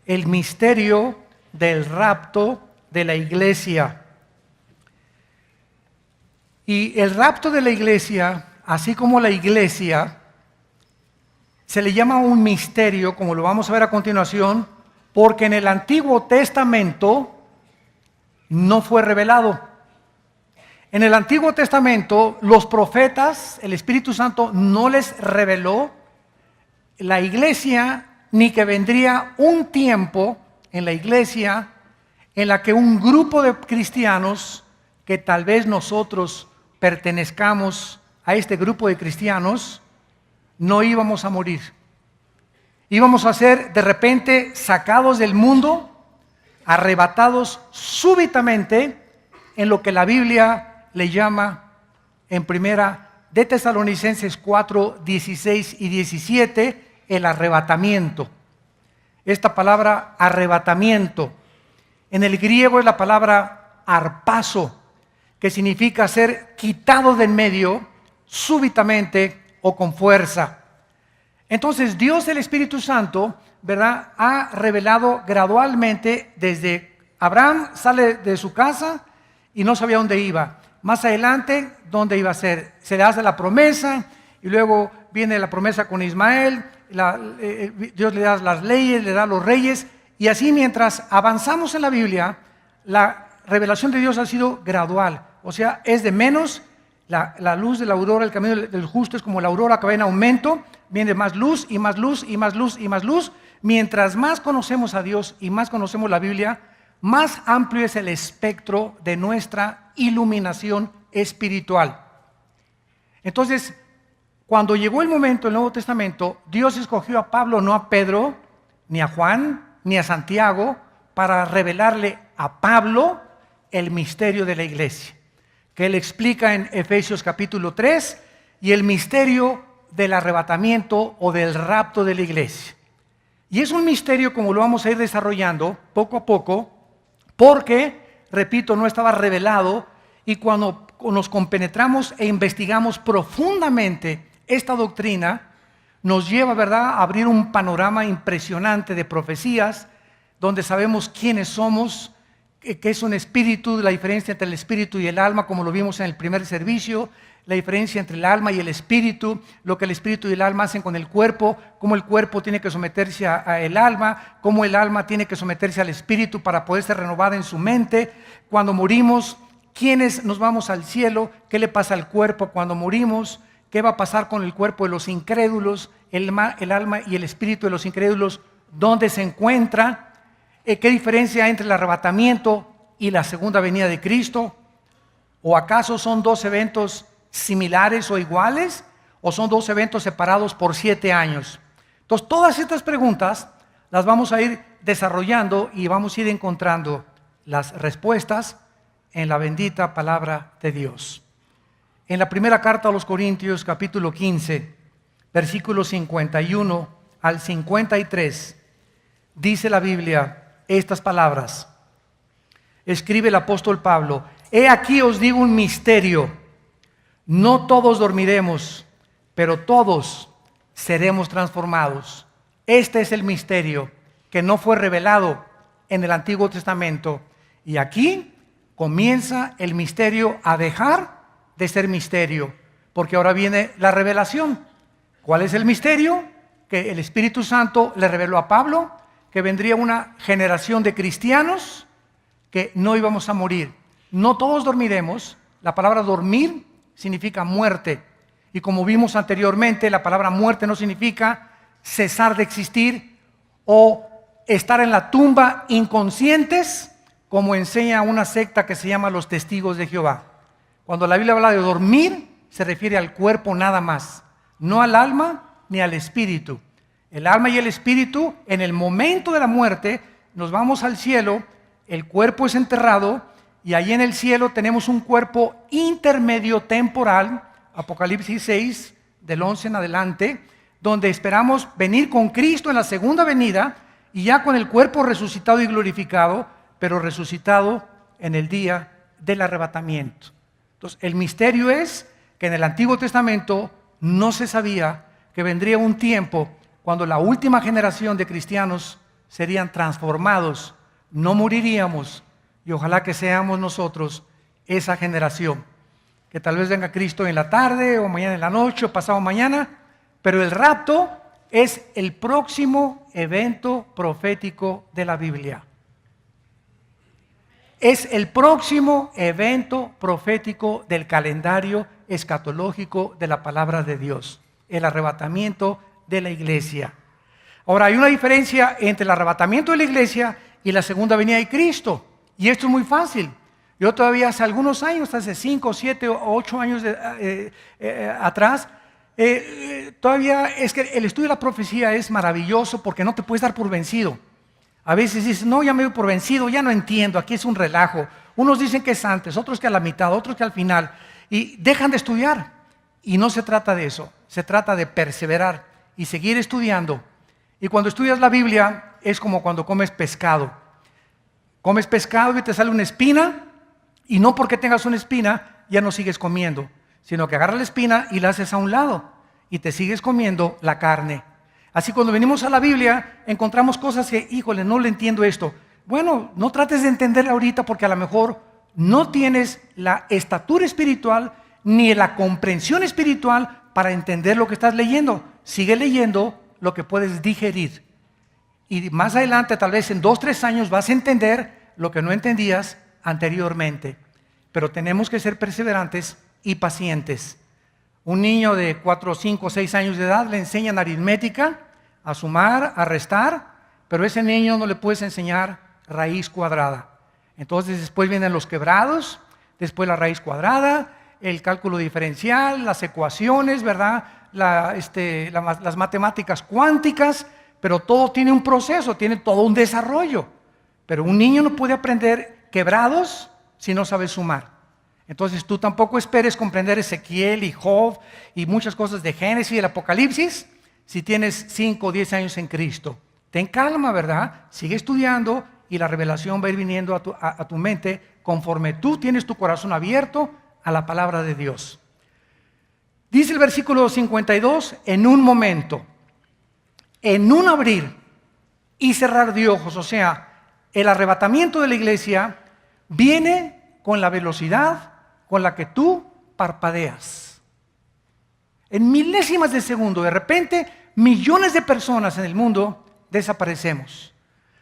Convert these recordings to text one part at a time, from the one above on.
el misterio del rapto de la iglesia. Y el rapto de la iglesia, así como la iglesia, se le llama un misterio, como lo vamos a ver a continuación, porque en el Antiguo Testamento no fue revelado. En el Antiguo Testamento, los profetas, el Espíritu Santo no les reveló la iglesia, ni que vendría un tiempo en la iglesia en la que un grupo de cristianos, que tal vez nosotros pertenezcamos a este grupo de cristianos, no íbamos a morir. Íbamos a ser de repente sacados del mundo, arrebatados súbitamente en lo que la Biblia le llama en primera de Tesalonicenses 4, 16 y 17, el arrebatamiento. Esta palabra arrebatamiento, en el griego es la palabra harpazo, que significa ser quitado de en medio súbitamente o con fuerza. Entonces Dios, el Espíritu Santo, ¿verdad?, ha revelado gradualmente. Desde Abraham sale de su casa y no sabía dónde iba. Más adelante, ¿dónde iba a ser? Se le hace la promesa y luego viene la promesa con Ismael. Dios le da las leyes, le da los reyes, y así mientras avanzamos en la Biblia, la revelación de Dios ha sido gradual. O sea, es de menos. La luz de la aurora, el camino del justo es como la aurora que va en aumento, viene más luz y más luz y más luz y más luz. Mientras más conocemos a Dios y más conocemos la Biblia, más amplio es el espectro de nuestra iluminación espiritual. Entonces, cuando llegó el momento del Nuevo Testamento, Dios escogió a Pablo, no a Pedro, ni a Juan, ni a Santiago, para revelarle a Pablo el misterio de la iglesia, que él explica en Efesios capítulo 3, y el misterio del arrebatamiento o del rapto de la iglesia. Y es un misterio, como lo vamos a ir desarrollando poco a poco, porque, repito, no estaba revelado, y cuando nos compenetramos e investigamos profundamente esta doctrina, nos lleva, ¿verdad?, a abrir un panorama impresionante de profecías, donde sabemos quiénes somos, qué es un espíritu, la diferencia entre el espíritu y el alma, como lo vimos en el primer servicio, la diferencia entre el alma y el espíritu, lo que el espíritu y el alma hacen con el cuerpo, cómo el cuerpo tiene que someterse a el alma, cómo el alma tiene que someterse al espíritu para poder ser renovada en su mente. Cuando morimos, ¿quiénes nos vamos al cielo? ¿Qué le pasa al cuerpo cuando morimos? ¿Qué va a pasar con el cuerpo de los incrédulos? El alma y el espíritu de los incrédulos, ¿dónde se encuentran? ¿Qué diferencia hay entre el arrebatamiento y la segunda venida de Cristo? ¿O acaso son dos eventos similares o iguales? ¿O son dos eventos separados por 7 años? Entonces, todas estas preguntas las vamos a ir desarrollando y vamos a ir encontrando las respuestas en la bendita palabra de Dios. En la primera carta a los Corintios, capítulo 15, versículos 51 al 53, dice la Biblia estas palabras. Escribe el apóstol Pablo: he aquí os digo un misterio, no todos dormiremos, pero todos seremos transformados. Este es el misterio que no fue revelado en el Antiguo Testamento, y aquí comienza el misterio a dejar de ser misterio, porque ahora viene la revelación. ¿Cuál es el misterio? Que el Espíritu Santo le reveló a Pablo que vendría una generación de cristianos que no íbamos a morir. No todos dormiremos. La palabra dormir significa muerte, y como vimos anteriormente, la palabra muerte no significa cesar de existir o estar en la tumba inconscientes, como enseña una secta que se llama los Testigos de Jehová. Cuando la Biblia habla de dormir, se refiere al cuerpo nada más, no al alma ni al espíritu. El alma y el espíritu, en el momento de la muerte, nos vamos al cielo, el cuerpo es enterrado, y allí en el cielo tenemos un cuerpo intermedio temporal, Apocalipsis 6, del 11 en adelante, donde esperamos venir con Cristo en la segunda venida, y ya con el cuerpo resucitado y glorificado, pero resucitado en el día del arrebatamiento. Entonces, el misterio es que en el Antiguo Testamento no se sabía que vendría un tiempo cuando la última generación de cristianos serían transformados, no moriríamos, y ojalá que seamos nosotros esa generación, que tal vez venga Cristo en la tarde, o mañana en la noche, o pasado mañana, pero el rapto es el próximo evento profético de la Biblia. Es el próximo evento profético del calendario escatológico de la palabra de Dios, el arrebatamiento de la iglesia. Ahora, hay una diferencia entre el arrebatamiento de la iglesia y la segunda venida de Cristo, y esto es muy fácil. Yo todavía hace algunos años, hace 5, 7 o 8 años atrás, todavía es que el estudio de la profecía es maravilloso porque no te puedes dar por vencido. A veces dices, no, ya me doy por vencido, ya no entiendo, aquí es un relajo. Unos dicen que es antes, otros que a la mitad, otros que al final, y dejan de estudiar. Y no se trata de eso, se trata de perseverar y seguir estudiando. Y cuando estudias la Biblia es como cuando comes pescado. Comes pescado y te sale una espina, y no porque tengas una espina ya no sigues comiendo, sino que agarras la espina y la haces a un lado y te sigues comiendo la carne. Así cuando venimos a la Biblia encontramos cosas que, híjole, no le entiendo esto. Bueno, no trates de entenderla ahorita porque a lo mejor no tienes la estatura espiritual ni la comprensión espiritual para entender lo que estás leyendo. Sigue leyendo lo que puedes digerir. Y más adelante, tal vez en 2, 3 años, vas a entender lo que no entendías anteriormente. Pero tenemos que ser perseverantes y pacientes. Un niño de 4, 5, 6 años de edad le enseñan aritmética, a sumar, a restar, pero a ese niño no le puedes enseñar raíz cuadrada. Entonces después vienen los quebrados, después la raíz cuadrada, el cálculo diferencial, las ecuaciones, ¿verdad? Las matemáticas cuánticas, pero todo tiene un proceso, tiene todo un desarrollo. Pero un niño no puede aprender quebrados si no sabe sumar. Entonces tú tampoco esperes comprender Ezequiel y Job y muchas cosas de Génesis y del Apocalipsis si tienes 5 o 10 años en Cristo. Ten calma, ¿verdad? Sigue estudiando y la revelación va a ir viniendo a tu mente conforme tú tienes tu corazón abierto a la palabra de Dios. Dice el versículo 52, en un momento, en un abrir y cerrar de ojos, o sea, el arrebatamiento de la iglesia viene con la velocidad con la que tú parpadeas. En milésimas de segundo, de repente, millones de personas en el mundo desaparecemos.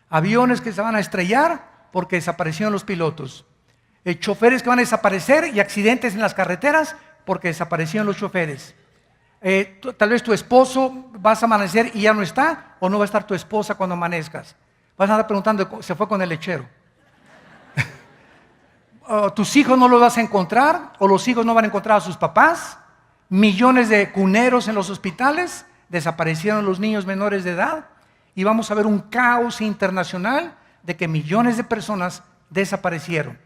Aviones que se van a estrellar porque desaparecieron los pilotos. Choferes que van a desaparecer y accidentes en las carreteras porque desaparecieron los choferes. Tal vez tu esposo vas a amanecer y ya no está, o no va a estar tu esposa cuando amanezcas. Vas a andar preguntando, se fue con el lechero. Tus hijos no los vas a encontrar, o los hijos no van a encontrar a sus papás. Millones de cuneros en los hospitales, desaparecieron los niños menores de edad, y vamos a ver un caos internacional de que millones de personas desaparecieron.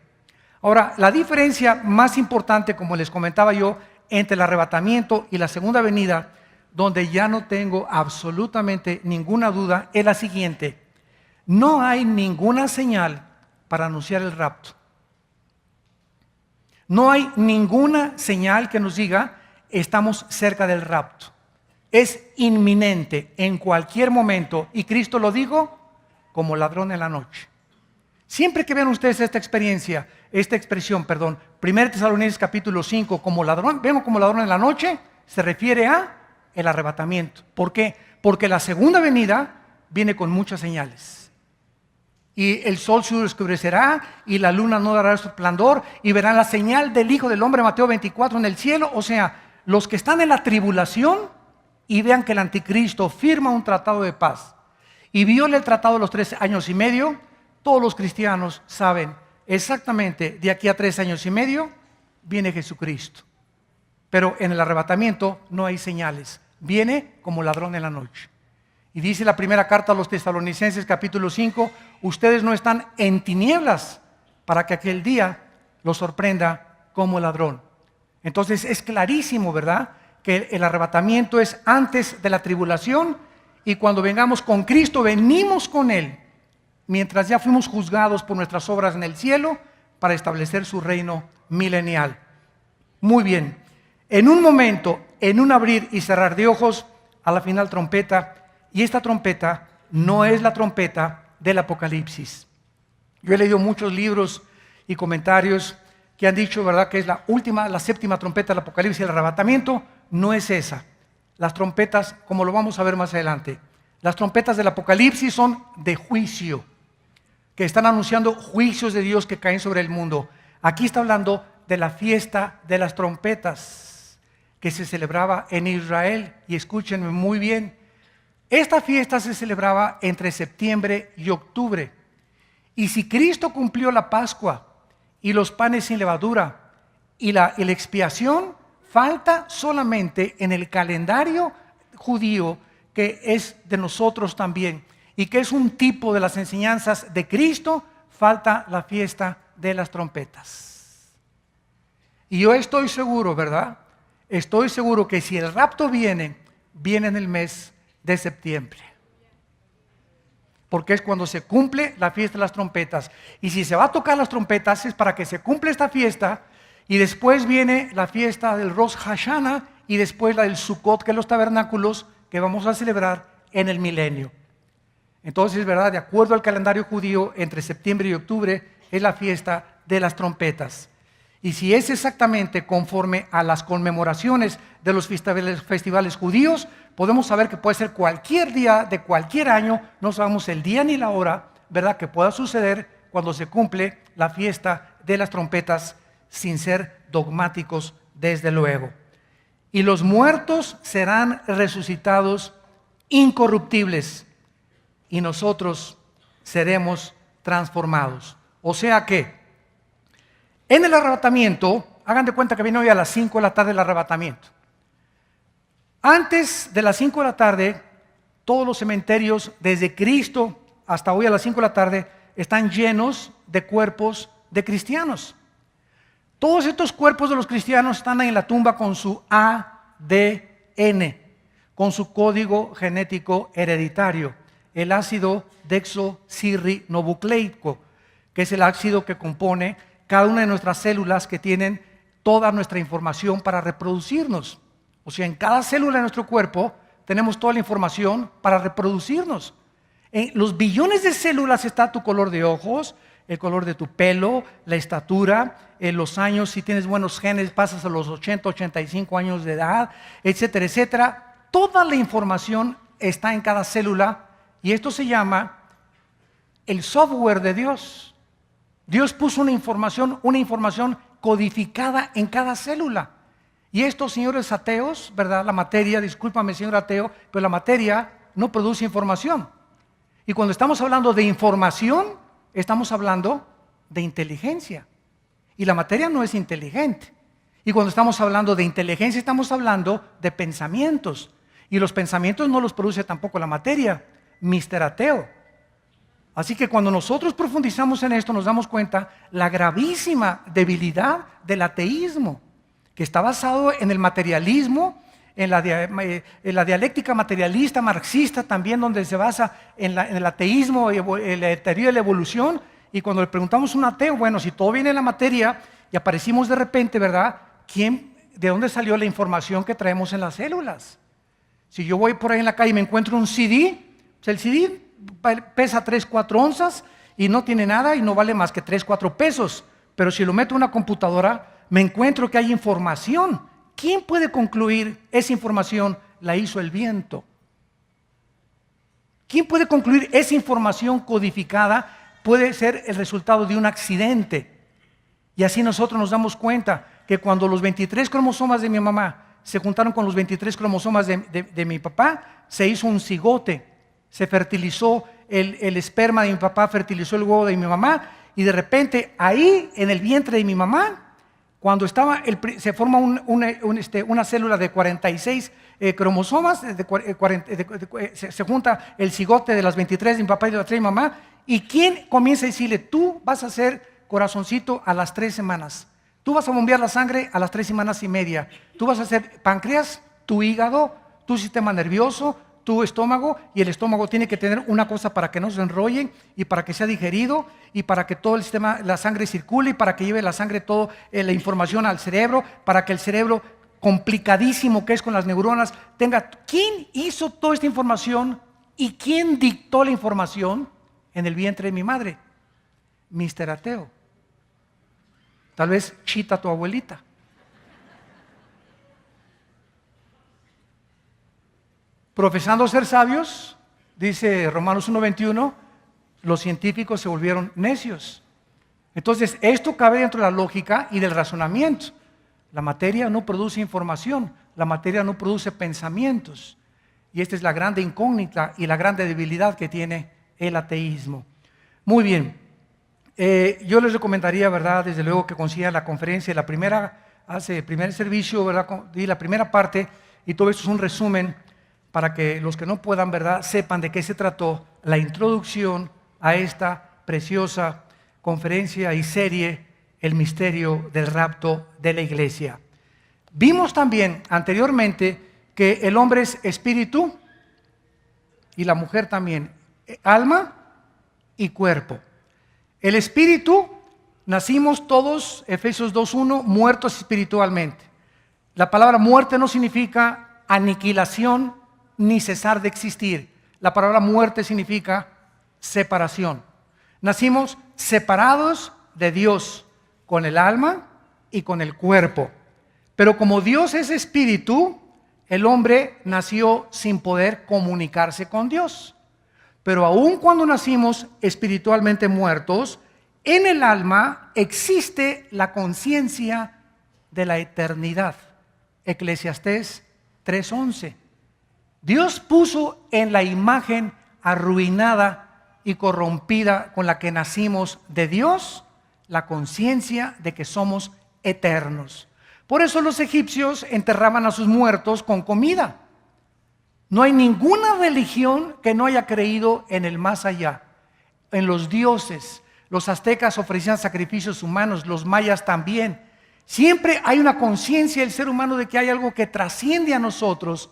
Ahora, la diferencia más importante, como les comentaba yo, entre el arrebatamiento y la segunda venida, donde ya no tengo absolutamente ninguna duda, es la siguiente: no hay ninguna señal para anunciar el rapto. No hay ninguna señal que nos diga estamos cerca del rapto. Es inminente en cualquier momento, y Cristo lo dijo como ladrón en la noche. Siempre que vean ustedes esta expresión, 1 Tesalonicenses capítulo 5, como ladrón, vengo como ladrón en la noche, se refiere a el arrebatamiento. ¿Por qué? Porque la segunda venida viene con muchas señales. Y el sol se oscurecerá y la luna no dará su resplandor, y verán la señal del Hijo del Hombre, Mateo 24, en el cielo. O sea, los que están en la tribulación y vean que el anticristo firma un tratado de paz y viola el tratado de los 3 años y medio, todos los cristianos saben exactamente de aquí a 3 años y medio viene Jesucristo. Pero en el arrebatamiento no hay señales, viene como ladrón en la noche. Y dice la primera carta a los Tesalonicenses capítulo 5, ustedes no están en tinieblas para que aquel día los sorprenda como ladrón. Entonces es clarísimo, ¿verdad?, que el arrebatamiento es antes de la tribulación, y cuando vengamos con Cristo, venimos con Él, mientras ya fuimos juzgados por nuestras obras en el cielo, para establecer su reino milenial. Muy bien, en un momento, en un abrir y cerrar de ojos, a la final trompeta, y esta trompeta no es la trompeta del Apocalipsis. Yo he leído muchos libros y comentarios que han dicho, ¿verdad?, que es la séptima trompeta del Apocalipsis, el arrebatamiento. No es esa. Las trompetas, como lo vamos a ver más adelante, las trompetas del Apocalipsis son de juicio, que están anunciando juicios de Dios que caen sobre el mundo. Aquí está hablando de la fiesta de las trompetas que se celebraba en Israel. Y escúchenme muy bien, esta fiesta se celebraba entre septiembre y octubre. Y si Cristo cumplió la Pascua y los panes sin levadura y la expiación, falta solamente en el calendario judío, que es de nosotros también y que es un tipo de las enseñanzas de Cristo, falta la fiesta de las trompetas. Y yo estoy seguro, ¿verdad? Estoy seguro que si el rapto viene en el mes de septiembre, porque es cuando se cumple la fiesta de las trompetas. Y si se va a tocar las trompetas es para que se cumpla esta fiesta, y después viene la fiesta del Rosh Hashanah y después la del Sukkot, que es los tabernáculos que vamos a celebrar en el milenio. Entonces, ¿verdad?, de acuerdo al calendario judío, entre septiembre y octubre es la fiesta de las trompetas. Y si es exactamente conforme a las conmemoraciones de los festivales judíos, podemos saber que puede ser cualquier día de cualquier año, no sabemos el día ni la hora, ¿verdad?, que pueda suceder cuando se cumple la fiesta de las trompetas, sin ser dogmáticos desde luego. Y los muertos serán resucitados incorruptibles y nosotros seremos transformados. O sea que en el arrebatamiento, hagan de cuenta que viene hoy a las 5 de la tarde el arrebatamiento. Antes de las 5 de la tarde, todos los cementerios, desde Cristo hasta hoy a las 5 de la tarde, están llenos de cuerpos de cristianos. Todos estos cuerpos de los cristianos están ahí en la tumba con su ADN, con su código genético hereditario, el ácido desoxirribonucleico, que es el ácido que compone cada una de nuestras células que tienen toda nuestra información para reproducirnos. O sea, en cada célula de nuestro cuerpo tenemos toda la información para reproducirnos. En los billones de células está tu color de ojos, el color de tu pelo, la estatura, los años, si tienes buenos genes, pasas a los 80, 85 años de edad, etcétera, etcétera. Toda la información está en cada célula y esto se llama el software de Dios. Dios puso una información codificada en cada célula. Y estos señores ateos, ¿verdad? La materia, discúlpame señor ateo, pero la materia no produce información. Y cuando estamos hablando de información, estamos hablando de inteligencia. Y la materia no es inteligente. Y cuando estamos hablando de inteligencia, estamos hablando de pensamientos. Y los pensamientos no los produce tampoco la materia, Mr. Ateo. Así que cuando nosotros profundizamos en esto, nos damos cuenta la gravísima debilidad del ateísmo, que está basado en el materialismo, en la dialéctica materialista marxista también, donde se basa en el ateísmo, en la teoría de la evolución. Y cuando le preguntamos a un ateo, bueno, si todo viene de la materia y aparecimos de repente, ¿verdad? ¿De dónde salió la información que traemos en las células? Si yo voy por ahí en la calle y me encuentro un CD, pues el CD pesa 3, 4 onzas y no tiene nada y no vale más que 3, 4 pesos. Pero si lo meto en una computadora, me encuentro que hay información. ¿Quién puede concluir esa información la hizo el viento? ¿Quién puede concluir esa información codificada puede ser el resultado de un accidente? Y así nosotros nos damos cuenta que cuando los 23 cromosomas de mi mamá se juntaron con los 23 cromosomas de mi papá, se hizo un cigote, se fertilizó el esperma de mi papá, fertilizó el huevo de mi mamá, y de repente ahí en el vientre de mi mamá, cuando se forma una célula de 46 cromosomas, se junta el cigote de las 23 de mi papá y de las 3 de mi mamá, y ¿quién comienza a decirle, tú vas a ser corazoncito a las 3 semanas? Tú vas a bombear la sangre a las 3 semanas y media. Tú vas a hacer páncreas, tu hígado, tu sistema nervioso, tu estómago, y el estómago tiene que tener una cosa para que no se enrolle y para que sea digerido y para que todo el sistema, la sangre circule y para que lleve la sangre toda la información al cerebro, para que el cerebro, complicadísimo que es con las neuronas, tenga. ¿Quién hizo toda esta información ¿Y quién dictó la información en el vientre de mi madre? Mister Ateo. Tal vez Chita, tu abuelita. Profesando ser sabios, dice Romanos 1:21, los científicos se volvieron necios. Entonces, esto cabe dentro de la lógica y del razonamiento. La materia no produce información, la materia no produce pensamientos. Y esta es la grande incógnita y la grande debilidad que tiene el ateísmo. Muy bien, yo les recomendaría, ¿verdad?, desde luego que consigan la conferencia, el primer servicio, ¿verdad?, di la primera parte, y todo esto es un resumen para que los que no puedan, ¿verdad?, sepan de qué se trató la introducción a esta preciosa conferencia y serie, El misterio del rapto de la iglesia. Vimos también anteriormente que el hombre es espíritu y la mujer también, alma y cuerpo. El espíritu, nacimos todos, Efesios 2:1, muertos espiritualmente. La palabra muerte no significa aniquilación ni cesar de existir. La palabra muerte significa separación. Nacimos separados de Dios con el alma y con el cuerpo. Pero como Dios es espíritu, el hombre nació sin poder comunicarse con Dios. Pero aun cuando nacimos espiritualmente muertos, en el alma existe la conciencia de la eternidad. Eclesiastés 3:11. Dios puso en la imagen arruinada y corrompida con la que nacimos de Dios la conciencia de que somos eternos. Por eso los egipcios enterraban a sus muertos con comida. No hay ninguna religión que no haya creído en el más allá, en los dioses. Los aztecas ofrecían sacrificios humanos, los mayas también. Siempre hay una conciencia del ser humano de que hay algo que trasciende a nosotros,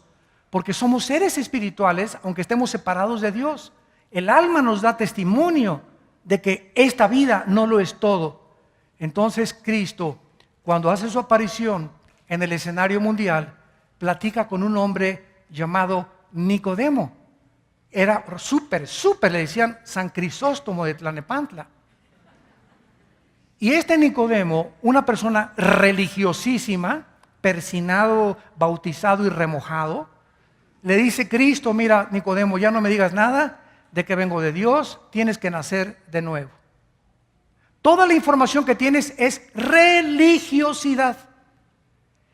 porque somos seres espirituales, aunque estemos separados de Dios. El alma nos da testimonio de que esta vida no lo es todo. Entonces Cristo, cuando hace su aparición en el escenario mundial, platica con un hombre llamado Nicodemo. Era súper, le decían San Crisóstomo de Tlalnepantla. Y este Nicodemo, una persona religiosísima, persinado, bautizado y remojado, le dice Cristo: mira, Nicodemo, ya no me digas nada de que vengo de Dios, tienes que nacer de nuevo. Toda la información que tienes es religiosidad.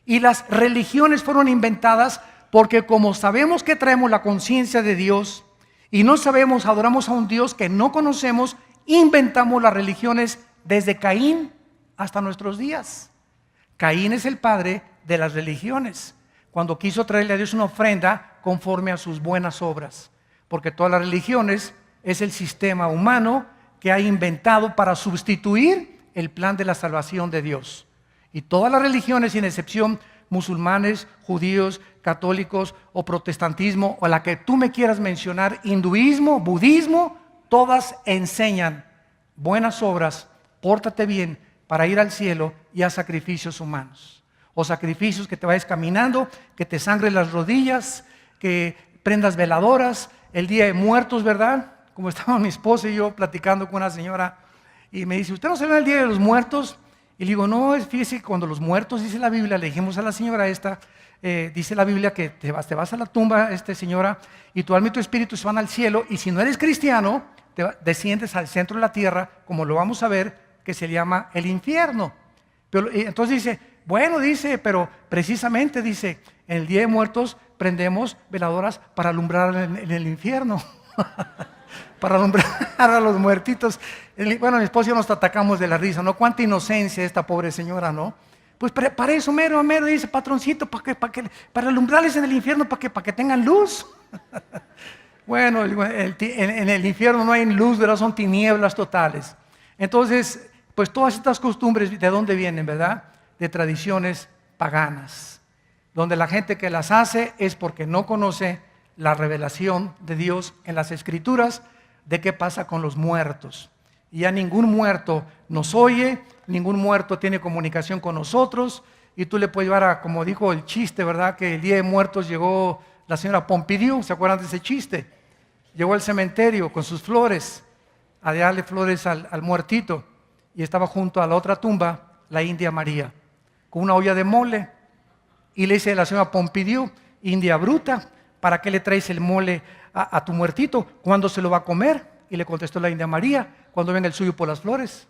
Y las religiones fueron inventadas porque, como sabemos que traemos la conciencia de Dios y no sabemos, adoramos a un Dios que no conocemos, inventamos las religiones desde Caín hasta nuestros días. Caín es el padre de las religiones, cuando quiso traerle a Dios una ofrenda conforme a sus buenas obras. Porque todas las religiones es el sistema humano que ha inventado para sustituir el plan de la salvación de Dios. Y todas las religiones, sin excepción, musulmanes, judíos, católicos o protestantismo, o la que tú me quieras mencionar, hinduismo, budismo, todas enseñan buenas obras, pórtate bien para ir al cielo y a sacrificios humanos. O sacrificios que te vayas caminando, que te sangren las rodillas, que prendas veladoras, el día de muertos, ¿verdad? Como estaba mi esposa y yo platicando con una señora y me dice: ¿usted no sabe el día de los muertos? Y le digo: no, fíjese que cuando los muertos, dice la Biblia, le dijimos a la señora esta, dice la Biblia que te vas a la tumba, señora, y tu alma y tu espíritu se van al cielo, y si no eres cristiano, desciendes al centro de la tierra, como lo vamos a ver, que se llama el infierno. Pero, entonces dice, bueno, dice, pero precisamente dice, en el día de muertos prendemos veladoras para alumbrar en el infierno. Para alumbrar a los muertitos. Bueno, mi esposo y yo nos atacamos de la risa, ¿no? Cuánta inocencia esta pobre señora, ¿no? Pues para eso mero dice, patroncito, para alumbrarles en el infierno, para que tengan luz. Bueno, en el infierno no hay luz, ¿verdad? Son tinieblas totales. Entonces, pues todas estas costumbres, ¿de dónde vienen, verdad? De tradiciones paganas, donde la gente que las hace es porque no conoce la revelación de Dios en las Escrituras de qué pasa con los muertos. Y ya ningún muerto nos oye, ningún muerto tiene comunicación con nosotros, y tú le puedes llevar a, como dijo el chiste, ¿verdad? Que el día de muertos llegó la señora Pompidou, ¿se acuerdan de ese chiste? llegó al cementerio con sus flores, a darle flores al muertito, y estaba junto a la otra tumba la India María, con una olla de mole, y le dice a la señora Pompidou: India bruta, ¿para qué le traes el mole a tu muertito? ¿Cuándo se lo va a comer? Y le contestó la India María: cuando venga el suyo por las flores.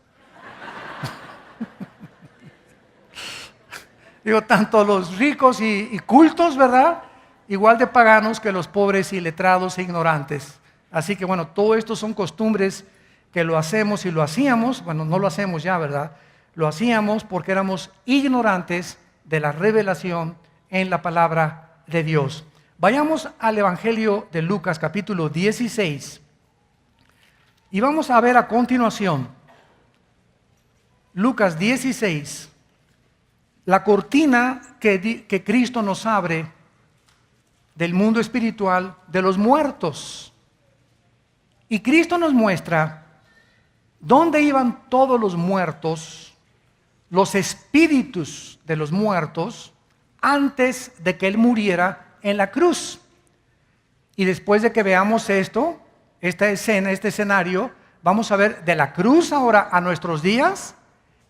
Digo, tanto los ricos y cultos, ¿verdad?, igual de paganos que los pobres y letrados e ignorantes. Así que bueno, todo esto son costumbres que lo hacemos y lo hacíamos. Bueno, no lo hacemos ya, ¿verdad? Lo hacíamos porque éramos ignorantes de la revelación en la palabra de Dios. Vayamos al Evangelio de Lucas, capítulo 16, y vamos a ver a continuación Lucas 16, la cortina que Cristo nos abre del mundo espiritual de los muertos. Y Cristo nos muestra dónde iban todos los muertos, los espíritus de los muertos, antes de que Él muriera en la cruz. Y después de que veamos esto, esta escena, este escenario, vamos a ver de la cruz ahora a nuestros días,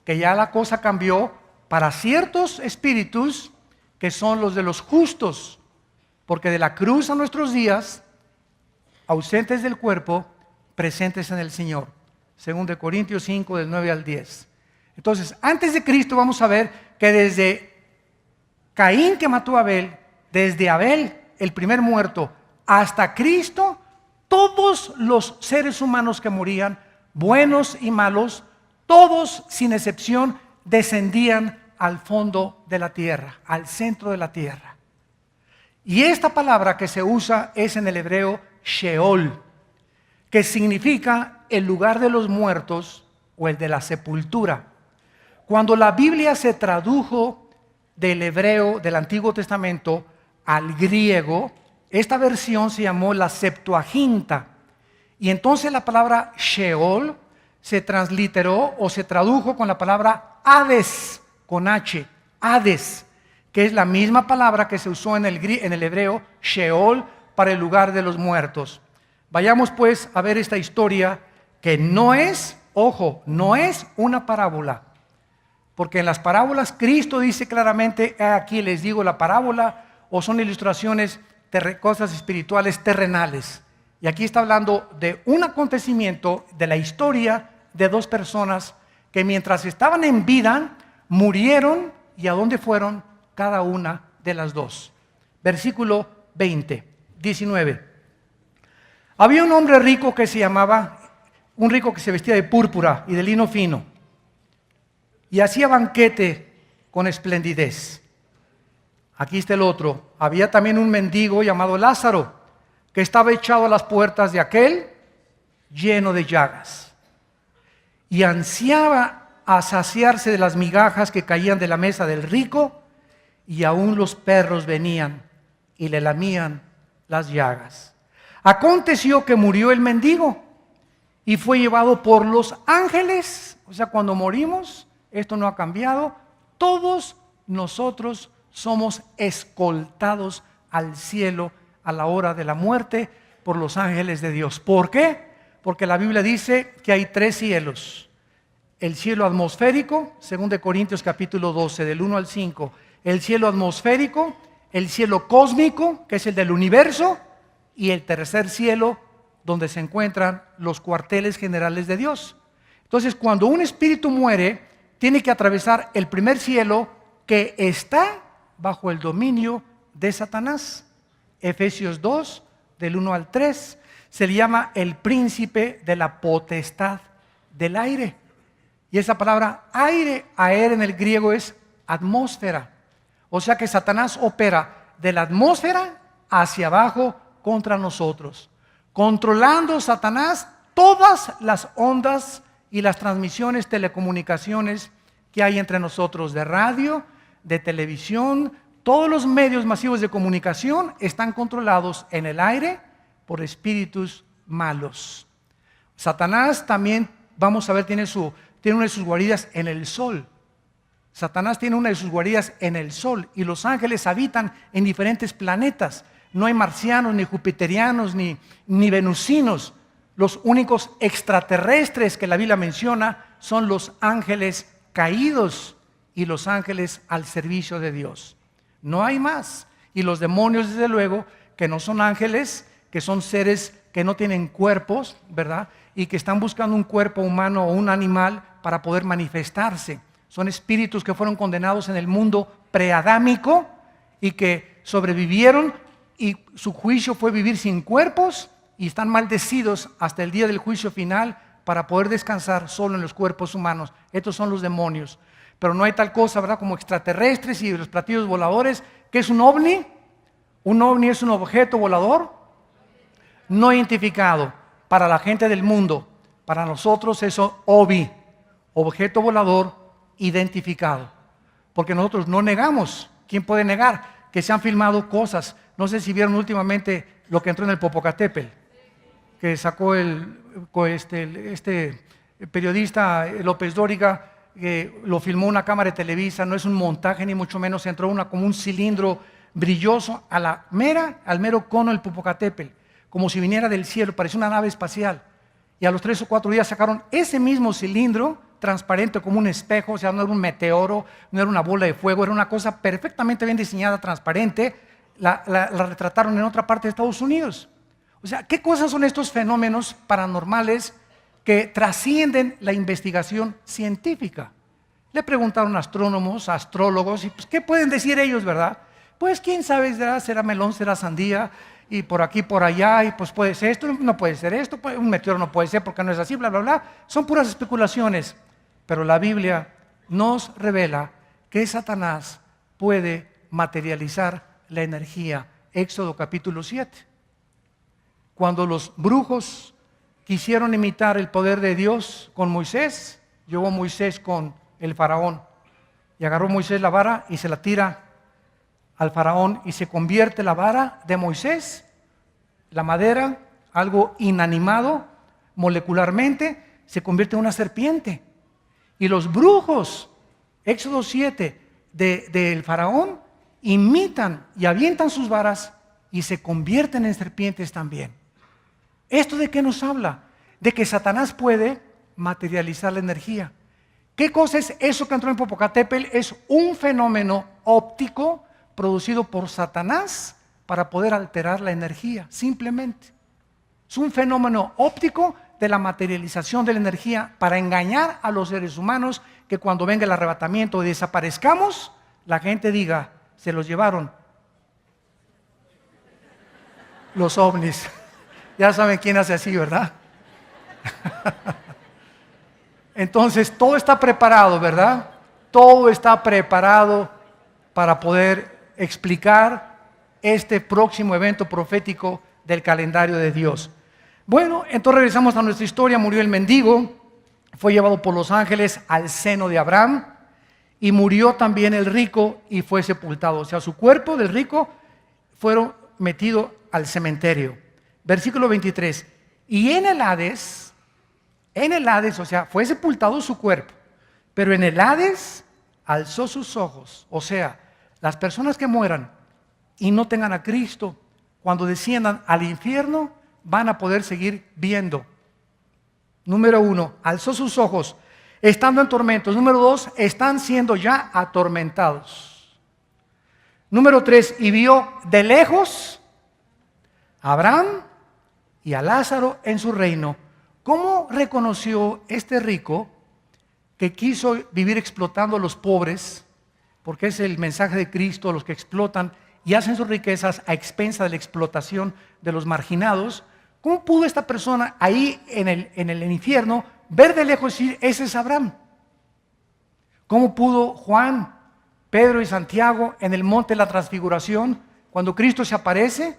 que ya la cosa cambió para ciertos espíritus que son los de los justos, porque de la cruz a nuestros días, ausentes del cuerpo, presentes en el Señor. 2 Corintios 5, del 9 al 10. Entonces, antes de Cristo vamos a ver que desde Caín, que mató a Abel, desde Abel, el primer muerto, hasta Cristo, todos los seres humanos que morían, buenos y malos, todos sin excepción, descendían al fondo de la tierra, al centro de la tierra. Y esta palabra que se usa es en el hebreo Sheol, que significa el lugar de los muertos o el de la sepultura. Cuando la Biblia se tradujo del hebreo del Antiguo Testamento al griego, esta versión se llamó la Septuaginta, y entonces la palabra Sheol se transliteró o se tradujo con la palabra Hades, con H, Hades, que es la misma palabra que se usó en el hebreo Sheol para el lugar de los muertos. Vayamos pues a ver esta historia que no es, ojo, no es una parábola, porque en las parábolas Cristo dice claramente: aquí les digo la parábola, o son ilustraciones de cosas espirituales terrenales. Y aquí está hablando de un acontecimiento de la historia de dos personas que mientras estaban en vida murieron. ¿Y a dónde fueron cada una de las dos? Versículo 19. Había un hombre rico que se llamaba, un rico que se vestía de púrpura y de lino fino, y hacía banquete con esplendidez. Aquí está el otro. Había también un mendigo llamado Lázaro, que estaba echado a las puertas de aquel, lleno de llagas, y ansiaba a saciarse de las migajas que caían de la mesa del rico, y aún los perros venían y le lamían las llagas. Aconteció que murió el mendigo y fue llevado por los ángeles. O sea, cuando morimos, esto no ha cambiado, todos nosotros somos escoltados al cielo a la hora de la muerte por los ángeles de Dios. ¿Por qué? Porque la Biblia dice que hay 3 cielos. El cielo atmosférico, 2 Corintios capítulo 12, del 1 al 5. El cielo atmosférico, el cielo cósmico, que es el del universo, y el tercer cielo, donde se encuentran los cuarteles generales de Dios. Entonces, cuando un espíritu muere, tiene que atravesar el primer cielo, que está bajo el dominio de Satanás. Efesios 2, del 1 al 3, se le llama el príncipe de la potestad del aire. Y esa palabra aire, aer en el griego es atmósfera. O sea que Satanás opera de la atmósfera hacia abajo contra nosotros, controlando Satanás todas las ondas y las transmisiones, telecomunicaciones que hay entre nosotros, de radio, de televisión. Todos los medios masivos de comunicación están controlados en el aire por espíritus malos. Satanás también, vamos a ver, tiene una de sus guaridas en el sol. Satanás tiene una de sus guaridas en el sol, y los ángeles habitan en diferentes planetas. No hay marcianos, ni jupiterianos, ni venusinos. Los únicos extraterrestres que la Biblia menciona son los ángeles caídos y los ángeles al servicio de Dios. No hay más. Y los demonios, desde luego, que no son ángeles, que son seres que no tienen cuerpos, ¿verdad? Y que están buscando un cuerpo humano o un animal para poder manifestarse. Son espíritus que fueron condenados en el mundo preadámico y que sobrevivieron, y su juicio fue vivir sin cuerpos, y están maldecidos hasta el día del juicio final para poder descansar solo en los cuerpos humanos. Estos son los demonios. Pero no hay tal cosa, ¿verdad?, como extraterrestres y los platillos voladores. ¿Qué es un ovni? Un ovni es un objeto volador no identificado. Para la gente del mundo, para nosotros eso OVI, objeto volador identificado. Porque nosotros no negamos. ¿Quién puede negar que se han filmado cosas? No sé si vieron últimamente lo que entró en el Popocatépetl, que sacó este periodista López Dóriga, que lo filmó una cámara de Televisa. No es un montaje ni mucho menos. Entró como un cilindro brilloso al mero cono del Popocatépetl, como si viniera del cielo, parecía una nave espacial. Y a los 3 o 4 días sacaron ese mismo cilindro, transparente como un espejo. O sea, no era un meteoro, no era una bola de fuego, era una cosa perfectamente bien diseñada, transparente. La retrataron en otra parte de Estados Unidos. O sea, ¿qué cosas son estos fenómenos paranormales que trascienden la investigación científica? Le preguntaron a astrónomos, a astrólogos, y pues, ¿qué pueden decir ellos, verdad? Pues quién sabe, será melón, será sandía, y por aquí, por allá, y pues puede ser esto, no puede ser esto, un meteoro no puede ser porque no es así, bla, bla, bla. Son puras especulaciones, pero la Biblia nos revela que Satanás puede materializar la energía. Éxodo capítulo 7. Cuando los brujos quisieron imitar el poder de Dios con Moisés, llevó Moisés con el faraón, y agarró Moisés la vara y se la tira al faraón, y se convierte la vara de Moisés, la madera, algo inanimado molecularmente, se convierte en una serpiente. Y los brujos, Éxodo 7, del faraón, imitan y avientan sus varas y se convierten en serpientes también. ¿Esto de qué nos habla? De que Satanás puede materializar la energía. ¿Qué cosa es eso que entró en Popocatépetl? Es un fenómeno óptico producido por Satanás para poder alterar la energía, simplemente. Es un fenómeno óptico de la materialización de la energía para engañar a los seres humanos, que cuando venga el arrebatamiento y desaparezcamos, la gente diga: se los llevaron los ovnis. Ya saben quién hace así, ¿verdad? Entonces todo está preparado, ¿verdad? Todo está preparado para poder explicar este próximo evento profético del calendario de Dios. Bueno, entonces regresamos a nuestra historia. Murió el mendigo, fue llevado por los ángeles al seno de Abraham, y murió también el rico y fue sepultado. O sea, su cuerpo del rico fueron metido al cementerio. Versículo 23. Y en el Hades, o sea, fue sepultado su cuerpo, pero en el Hades alzó sus ojos. O sea, las personas que mueran y no tengan a Cristo, cuando desciendan al infierno, van a poder seguir viendo. Número 1, alzó sus ojos, estando en tormentos. Número 2, están siendo ya atormentados. Número 3, y vio de lejos a Abraham y a Lázaro en su reino. ¿Cómo reconoció este rico que quiso vivir explotando a los pobres? Porque es el mensaje de Cristo, los que explotan y hacen sus riquezas a expensa de la explotación de los marginados. ¿Cómo pudo esta persona ahí en el infierno ver de lejos y decir: ese es Abraham? ¿Cómo pudo Juan, Pedro y Santiago en el monte de la transfiguración, cuando Cristo se aparece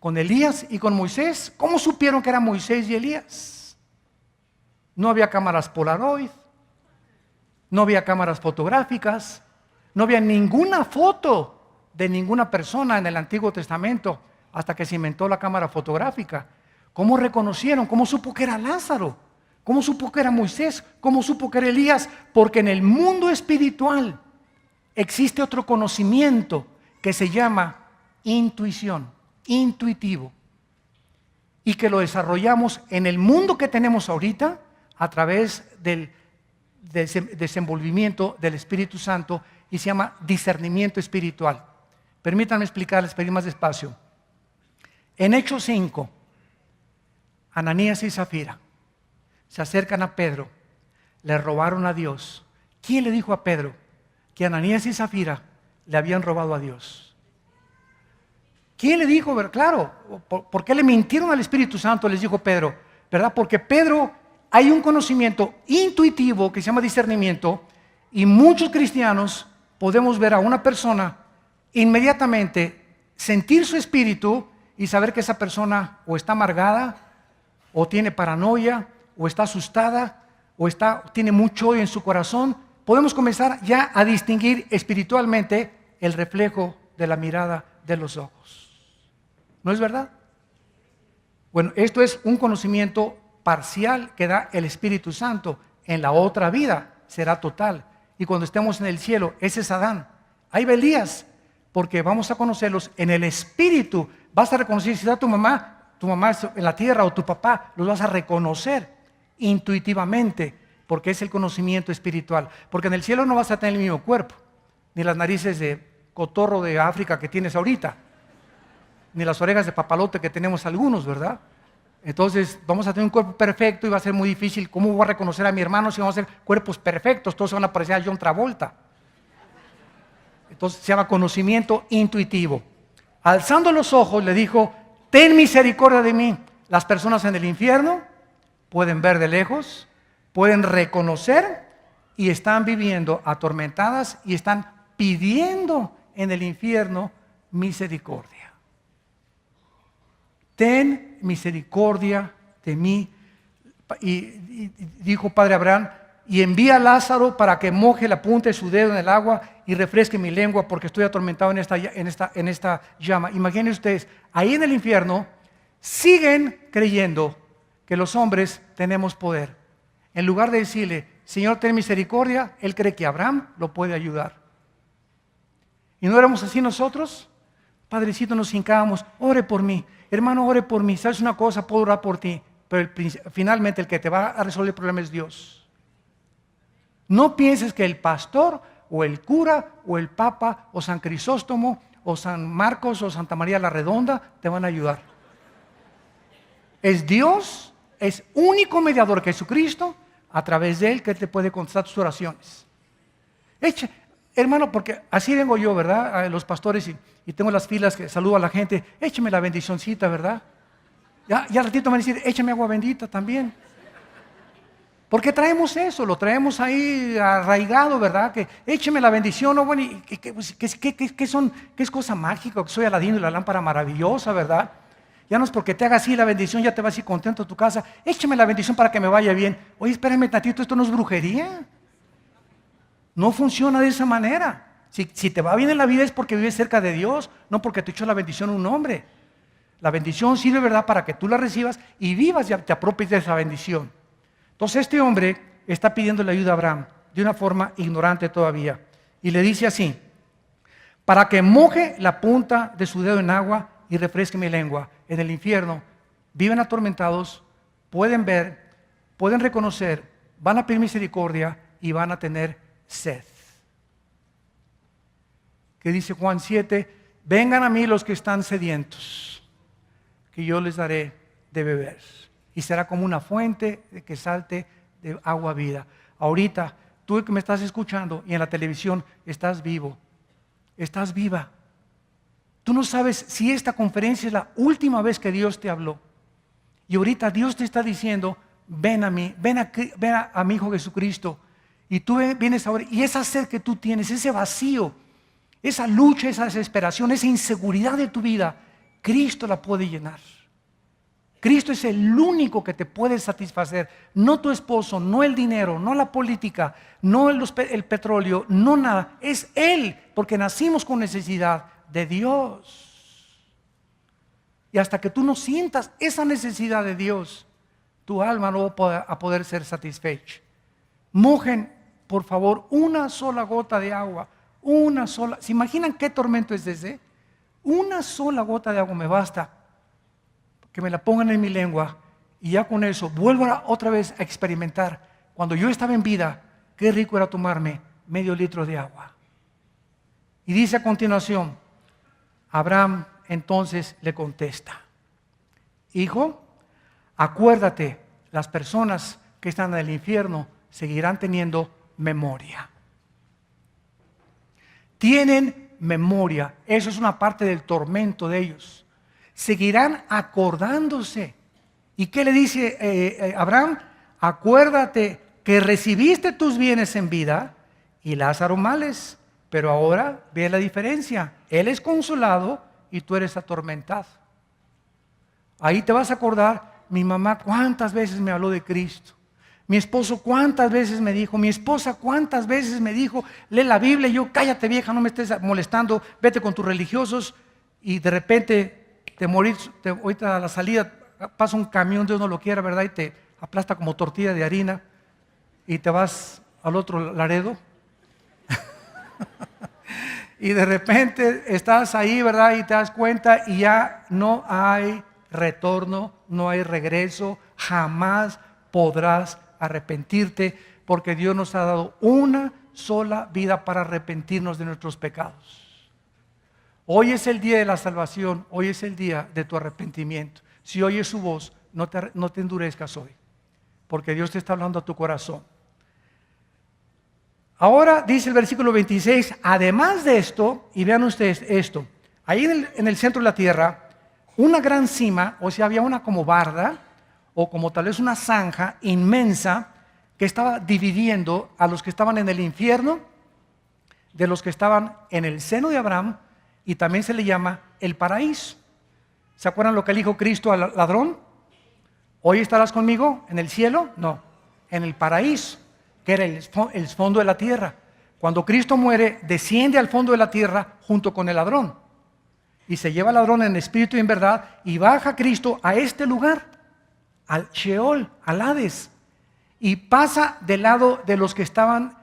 con Elías y con Moisés? ¿Cómo supieron que eran Moisés y Elías? No había cámaras Polaroid, no había cámaras fotográficas, no había ninguna foto de ninguna persona en el Antiguo Testamento hasta que se inventó la cámara fotográfica. ¿Cómo reconocieron? ¿Cómo supo que era Lázaro? ¿Cómo supo que era Moisés? ¿Cómo supo que era Elías? Porque en el mundo espiritual existe otro conocimiento que se llama intuición. intuitivo y que lo desarrollamos en el mundo que tenemos ahorita a través del desenvolvimiento del Espíritu Santo y se llama discernimiento espiritual. Permítanme explicarles, pedir más despacio. En Hechos 5, Ananías y Zafira se acercan a Pedro, le robaron a Dios. ¿Quién le dijo a Pedro que Ananías y Zafira le habían robado a Dios? ¿Quién le dijo? Claro, ¿por qué le mintieron al Espíritu Santo? Les dijo Pedro, ¿verdad? Porque Pedro, hay un conocimiento intuitivo que se llama discernimiento y muchos cristianos podemos ver a una persona inmediatamente sentir su espíritu y saber que esa persona o está amargada o tiene paranoia o está asustada o tiene mucho odio en su corazón. Podemos comenzar ya a distinguir espiritualmente el reflejo de la mirada de los ojos. ¿No es verdad? Bueno, esto es un conocimiento parcial que da el Espíritu Santo. En la otra vida será total. Y cuando estemos en el cielo, ese es Adán. Ahí va Elías, porque vamos a conocerlos en el Espíritu. Vas a reconocer si está tu mamá en la tierra o tu papá, los vas a reconocer intuitivamente, porque es el conocimiento espiritual. Porque en el cielo no vas a tener el mismo cuerpo, ni las narices de cotorro de África que tienes ahorita, ni las orejas de papalote que tenemos algunos, ¿verdad? Entonces vamos a tener un cuerpo perfecto y va a ser muy difícil. ¿Cómo voy a reconocer a mi hermano si vamos a ser cuerpos perfectos? Todos se van a parecer a John Travolta. Entonces se llama conocimiento intuitivo. Alzando los ojos le dijo, ten misericordia de mí. Las personas en el infierno pueden ver de lejos, pueden reconocer y están viviendo atormentadas y están pidiendo en el infierno misericordia. Ten misericordia de mí. Y dijo Padre Abraham, y envía a Lázaro para que moje la punta de su dedo en el agua y refresque mi lengua porque estoy atormentado en esta llama. Imaginen ustedes, ahí en el infierno siguen creyendo que los hombres tenemos poder. En lugar de decirle, Señor, ten misericordia, él cree que Abraham lo puede ayudar. ¿Y no éramos así nosotros? Padrecito, nos hincábamos, ore por mí. Hermano, ore por mí. ¿Sabes una cosa? Puedo orar por ti. Pero finalmente el que te va a resolver el problema es Dios. No pienses que el pastor o el cura o el papa o San Crisóstomo o San Marcos o Santa María la Redonda te van a ayudar. Es Dios, es único mediador que Jesucristo, a través de él que te puede contestar tus oraciones. Hermano, porque así vengo yo, ¿verdad? A los pastores y tengo las filas que saludo a la gente. Écheme la bendicioncita, ¿verdad? Ya al ratito me van a decir, échame agua bendita también. ¿Por qué traemos eso? Lo traemos ahí arraigado, ¿verdad? Que écheme la bendición, ¿no? Bueno, ¿qué es cosa mágica? Que soy Aladino y la lámpara maravillosa, ¿verdad? Ya no es porque te haga así la bendición, ya te vas así contento a tu casa. Écheme la bendición para que me vaya bien. Oye, espérame tantito, esto no es brujería. No funciona de esa manera. Si te va bien en la vida es porque vives cerca de Dios, no porque te echó la bendición un hombre. La bendición sirve, ¿verdad?, para que tú la recibas y vivas y te apropies de esa bendición. Entonces este hombre está pidiendo ayuda a Abraham de una forma ignorante todavía. Y le dice así, para que moje la punta de su dedo en agua y refresque mi lengua. En el infierno viven atormentados, pueden ver, pueden reconocer, van a pedir misericordia y van a tener sed. Que dice Juan 7, vengan a mí los que están sedientos, que yo les daré de beber. Y será como una fuente que salte de agua vida. Ahorita, tú que me estás escuchando y en la televisión, estás vivo, estás viva. Tú no sabes si esta conferencia es la última vez que Dios te habló. Y ahorita Dios te está diciendo, ven a mí, ven a mi Hijo Jesucristo. Y tú vienes ahora, y esa sed que tú tienes, ese vacío, esa lucha, esa desesperación, esa inseguridad de tu vida, Cristo la puede llenar. Cristo es el único que te puede satisfacer, no tu esposo, no el dinero, no la política, no el petróleo, no nada, es Él, porque nacimos con necesidad de Dios. Y hasta que tú no sientas esa necesidad de Dios, tu alma no va a poder ser satisfecha. Mojen, por favor, una sola gota de agua, una sola. ¿Se imaginan qué tormento es ese? Una sola gota de agua me basta, que me la pongan en mi lengua, y ya con eso vuelvo otra vez a experimentar. Cuando yo estaba en vida, qué rico era tomarme medio litro de agua. Y dice a continuación, Abraham entonces le contesta, hijo, acuérdate, las personas que están en el infierno seguirán teniendo memoria. Tienen memoria, eso es una parte del tormento de ellos. Seguirán acordándose. ¿Y qué le dice Abraham? Acuérdate que recibiste tus bienes en vida y Lázaro males, pero ahora ve la diferencia. Él es consolado y tú eres atormentado. Ahí te vas a acordar, mi mamá cuántas veces me habló de Cristo. Mi esposo cuántas veces me dijo, mi esposa cuántas veces me dijo, lee la Biblia, y yo, cállate vieja, no me estés molestando, vete con tus religiosos, y de repente te morís, ahorita a la salida pasa un camión, Dios no lo quiera, ¿verdad? Y te aplasta como tortilla de harina, y te vas al otro Laredo, y de repente estás ahí, ¿verdad? Y te das cuenta, y ya no hay retorno, no hay regreso, jamás podrás arrepentirte, porque Dios nos ha dado una sola vida para arrepentirnos de nuestros pecados. Hoy es el día de la salvación, hoy es el día de tu arrepentimiento. Si oyes su voz, no te endurezcas hoy, porque Dios te está hablando a tu corazón. Ahora dice el versículo 26, además de esto, y vean ustedes esto, ahí en el centro de la tierra, una gran cima, o sea, había una como barda, o como tal vez una zanja inmensa que estaba dividiendo a los que estaban en el infierno de los que estaban en el seno de Abraham, y también se le llama el paraíso. ¿Se acuerdan lo que le dijo Cristo al ladrón? ¿Hoy estarás conmigo en el cielo? No, en el paraíso, que era el fondo de la tierra. Cuando Cristo muere, desciende al fondo de la tierra junto con el ladrón, y se lleva al ladrón en espíritu y en verdad, y baja Cristo a este lugar, al Sheol, al Hades, y pasa del lado de los que estaban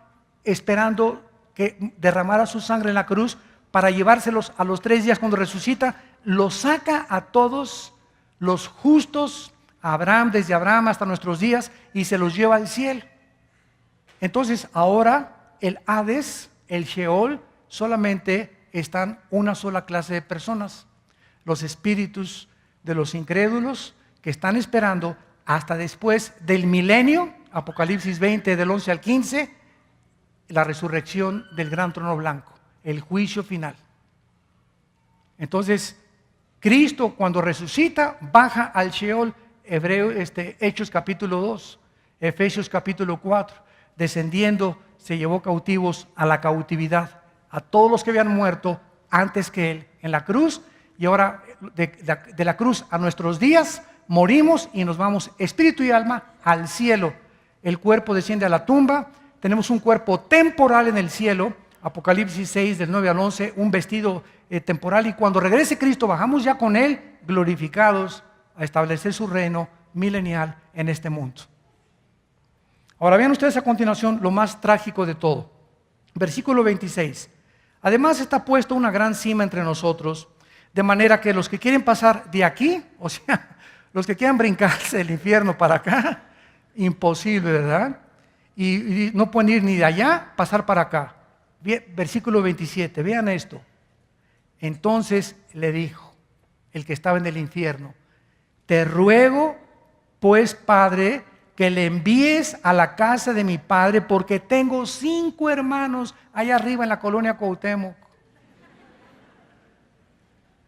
esperando que derramara su sangre en la cruz para llevárselos a los 3 días cuando resucita. Los saca a todos los justos, a Abraham, desde Abraham hasta nuestros días, y se los lleva al cielo. Entonces ahora el Hades, el Sheol, solamente están una sola clase de personas: los espíritus de los incrédulos, que están esperando hasta después del milenio, Apocalipsis 20 del 11 al 15, la resurrección del gran trono blanco, el juicio final. Entonces, Cristo cuando resucita baja al Sheol, Hechos capítulo 2, Efesios capítulo 4, descendiendo se llevó cautivos a la cautividad, a todos los que habían muerto antes que Él en la cruz, y ahora de la cruz a nuestros días, morimos y nos vamos espíritu y alma al cielo. El cuerpo desciende a la tumba, tenemos un cuerpo temporal en el cielo, Apocalipsis 6 del 9 al 11, un vestido temporal, y cuando regrese Cristo bajamos ya con Él glorificados a establecer su reino milenial en este mundo. Ahora vean ustedes a continuación lo más trágico de todo, versículo 26. Además está puesto una gran cima entre nosotros, de manera que los que quieren pasar de aquí, o sea, los que quieran brincarse del infierno para acá, imposible, ¿verdad? Y no pueden ir ni de allá, pasar para acá. Versículo 27, vean esto. Entonces le dijo el que estaba en el infierno: te ruego, pues, Padre, que le envíes a la casa de mi padre, porque tengo 5 hermanos allá arriba en la colonia Cuauhtémoc,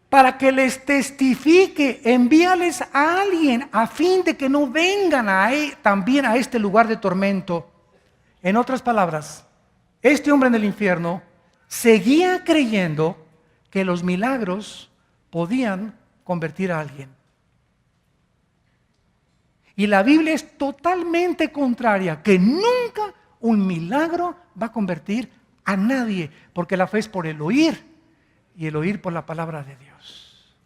para que les testifique. Envíales a alguien a fin de que no vengan también a este lugar de tormento. En otras palabras, este hombre en el infierno seguía creyendo que los milagros podían convertir a alguien. Y la Biblia es totalmente contraria, que nunca un milagro va a convertir a nadie, porque la fe es por el oír, y el oír por la palabra de Dios.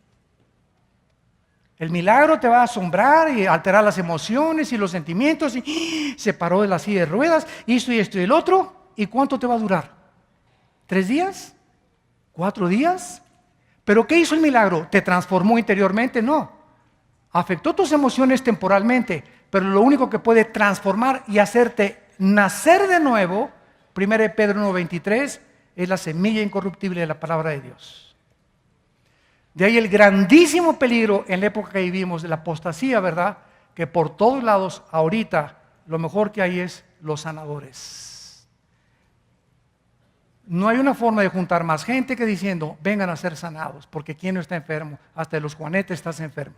El milagro te va a asombrar y alterar las emociones y los sentimientos, y se paró de la silla de ruedas, hizo y esto y el otro. ¿Y cuánto te va a durar? ¿3 días? ¿4 días? ¿Pero qué hizo el milagro? ¿Te transformó interiormente? No. Afectó tus emociones temporalmente, pero lo único que puede transformar y hacerte nacer de nuevo, 1 Pedro 1:23, es la semilla incorruptible de la palabra de Dios. De ahí el grandísimo peligro en la época que vivimos de la apostasía, ¿verdad? Que por todos lados ahorita lo mejor que hay es los sanadores. No hay una forma de juntar más gente que diciendo, vengan a ser sanados, porque ¿quién no está enfermo? Hasta de los Juanetes estás enfermo.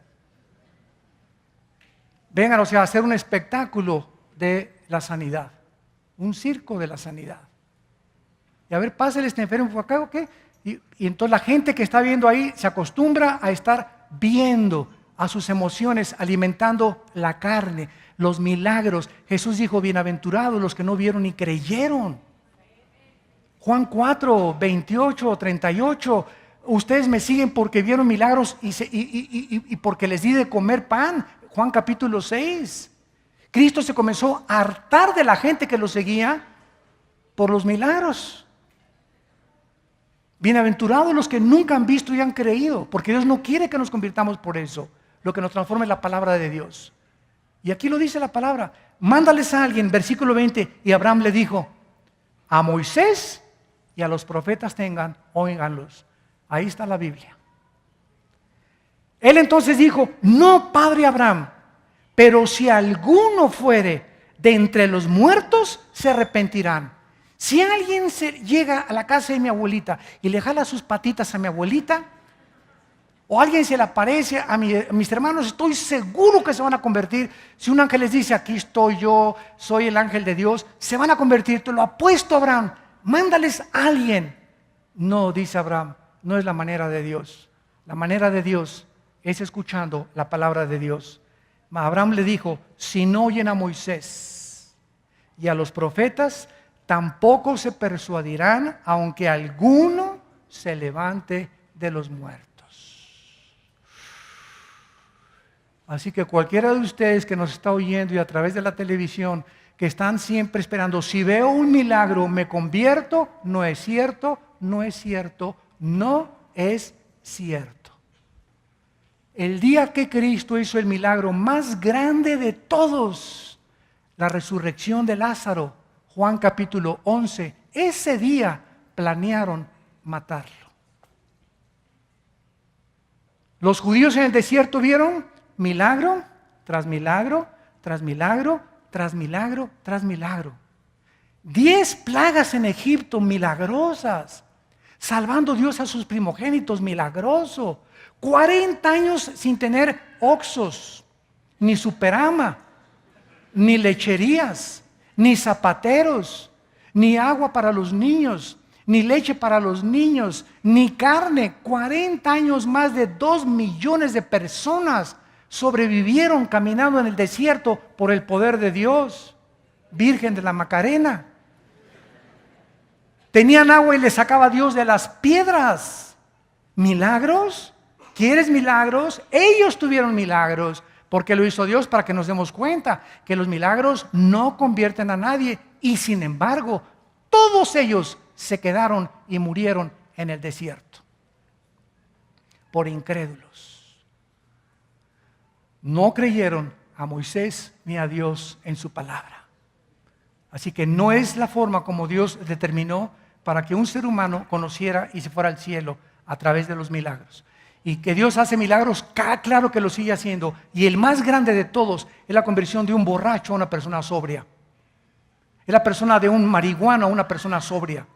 Vengan, o sea, a hacer un espectáculo de la sanidad, un circo de la sanidad. Y a ver, pásale este enfermo por acá, ¿ok? Y entonces la gente que está viendo ahí se acostumbra a estar viendo a sus emociones, alimentando la carne, los milagros. Jesús dijo, bienaventurados los que no vieron y creyeron. Juan 4, 28, 38, ustedes me siguen porque vieron milagros y porque les di de comer pan. Juan capítulo 6. Cristo se comenzó a hartar de la gente que lo seguía por los milagros. Bienaventurados los que nunca han visto y han creído, porque Dios no quiere que nos convirtamos por eso. Lo que nos transforma es la palabra de Dios. Y aquí lo dice la palabra. Mándales a alguien, versículo 20, y Abraham le dijo, a Moisés y a los profetas óiganlos. Ahí está la Biblia. Él entonces dijo, no, padre Abraham, pero si alguno fuere de entre los muertos, se arrepentirán. Si alguien llega a la casa de mi abuelita y le jala sus patitas a mi abuelita, o alguien se le aparece a mis hermanos, estoy seguro que se van a convertir. Si un ángel les dice, aquí estoy yo, soy el ángel de Dios, se van a convertir. Te lo apuesto, Abraham, mándales a alguien. No, dice Abraham, no es la manera de Dios. La manera de Dios es escuchando la palabra de Dios. Abraham le dijo, si no oyen a Moisés y a los profetas, tampoco se persuadirán, aunque alguno se levante de los muertos. Así que cualquiera de ustedes que nos está oyendo y a través de la televisión, que están siempre esperando, si veo un milagro me convierto, no es cierto, no es cierto, no es cierto. El día que Cristo hizo el milagro más grande de todos, la resurrección de Lázaro, Juan capítulo 11, ese día planearon matarlo. Los judíos en el desierto vieron milagro tras milagro, tras milagro, tras milagro, tras milagro. 10 plagas en Egipto milagrosas, salvando Dios a sus primogénitos, milagroso. 40 años sin tener oxos, ni superama, ni lecherías, ni zapateros, ni agua para los niños, ni leche para los niños, ni carne. 40 años, más de 2 millones de personas sobrevivieron caminando en el desierto por el poder de Dios. Virgen de la Macarena. Tenían agua y le sacaba Dios de las piedras. ¿Milagros? ¿Quieres milagros? Ellos tuvieron milagros, porque lo hizo Dios para que nos demos cuenta que los milagros no convierten a nadie. Y sin embargo, todos ellos se quedaron y murieron en el desierto por incrédulos. No creyeron a Moisés ni a Dios en su palabra. Así que no es la forma como Dios determinó para que un ser humano conociera y se fuera al cielo a través de los milagros. Y que Dios hace milagros, claro que lo sigue haciendo. Y el más grande de todos es la conversión de un borracho a una persona sobria. Es la persona de un marihuano a una persona sobria.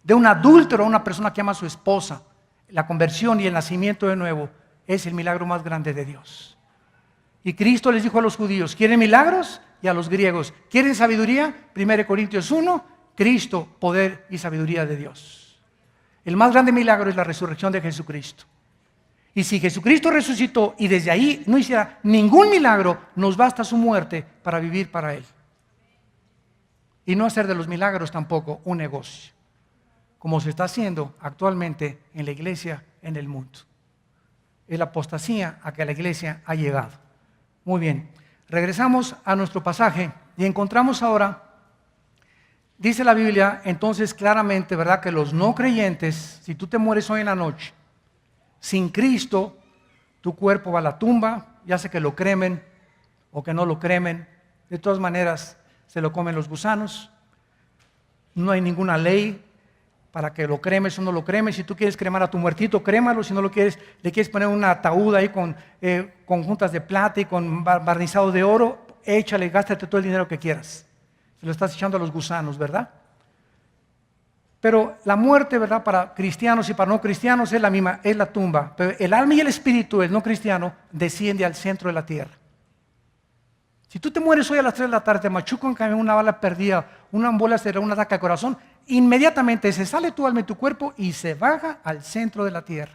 De un adúltero a una persona que ama a su esposa. La conversión y el nacimiento de nuevo es el milagro más grande de Dios. Y Cristo les dijo a los judíos, ¿quieren milagros? Y a los griegos, ¿quieren sabiduría? 1 Corintios 1, Cristo, poder y sabiduría de Dios. El más grande milagro es la resurrección de Jesucristo. Y si Jesucristo resucitó y desde ahí no hiciera ningún milagro, nos basta su muerte para vivir para Él. Y no hacer de los milagros tampoco un negocio, como se está haciendo actualmente en la iglesia, en el mundo. Es la apostasía a que la iglesia ha llegado. Muy bien, regresamos a nuestro pasaje y encontramos ahora, dice la Biblia entonces claramente, ¿verdad? Que los no creyentes, si tú te mueres hoy en la noche, Sin Cristo, tu cuerpo va a la tumba, ya sea que lo cremen o que no lo cremen. De todas maneras, se lo comen los gusanos. No hay ninguna ley para que lo cremes o no lo cremes. Si tú quieres cremar a tu muertito, crémalo. Si no lo quieres, le quieres poner un ataúd ahí con juntas de plata y con barnizado de oro, échale, gástate todo el dinero que quieras. Se lo estás echando a los gusanos, ¿verdad? Pero la muerte, ¿verdad? Para cristianos y para no cristianos es la misma, es la tumba. Pero el alma y el espíritu, el no cristiano, desciende al centro de la tierra. Si tú te mueres hoy a las 3 de la tarde, te machuca un camión, una bala perdida, una embolia cerebral, un ataque al corazón, inmediatamente se sale tu alma y tu cuerpo y se baja al centro de la tierra.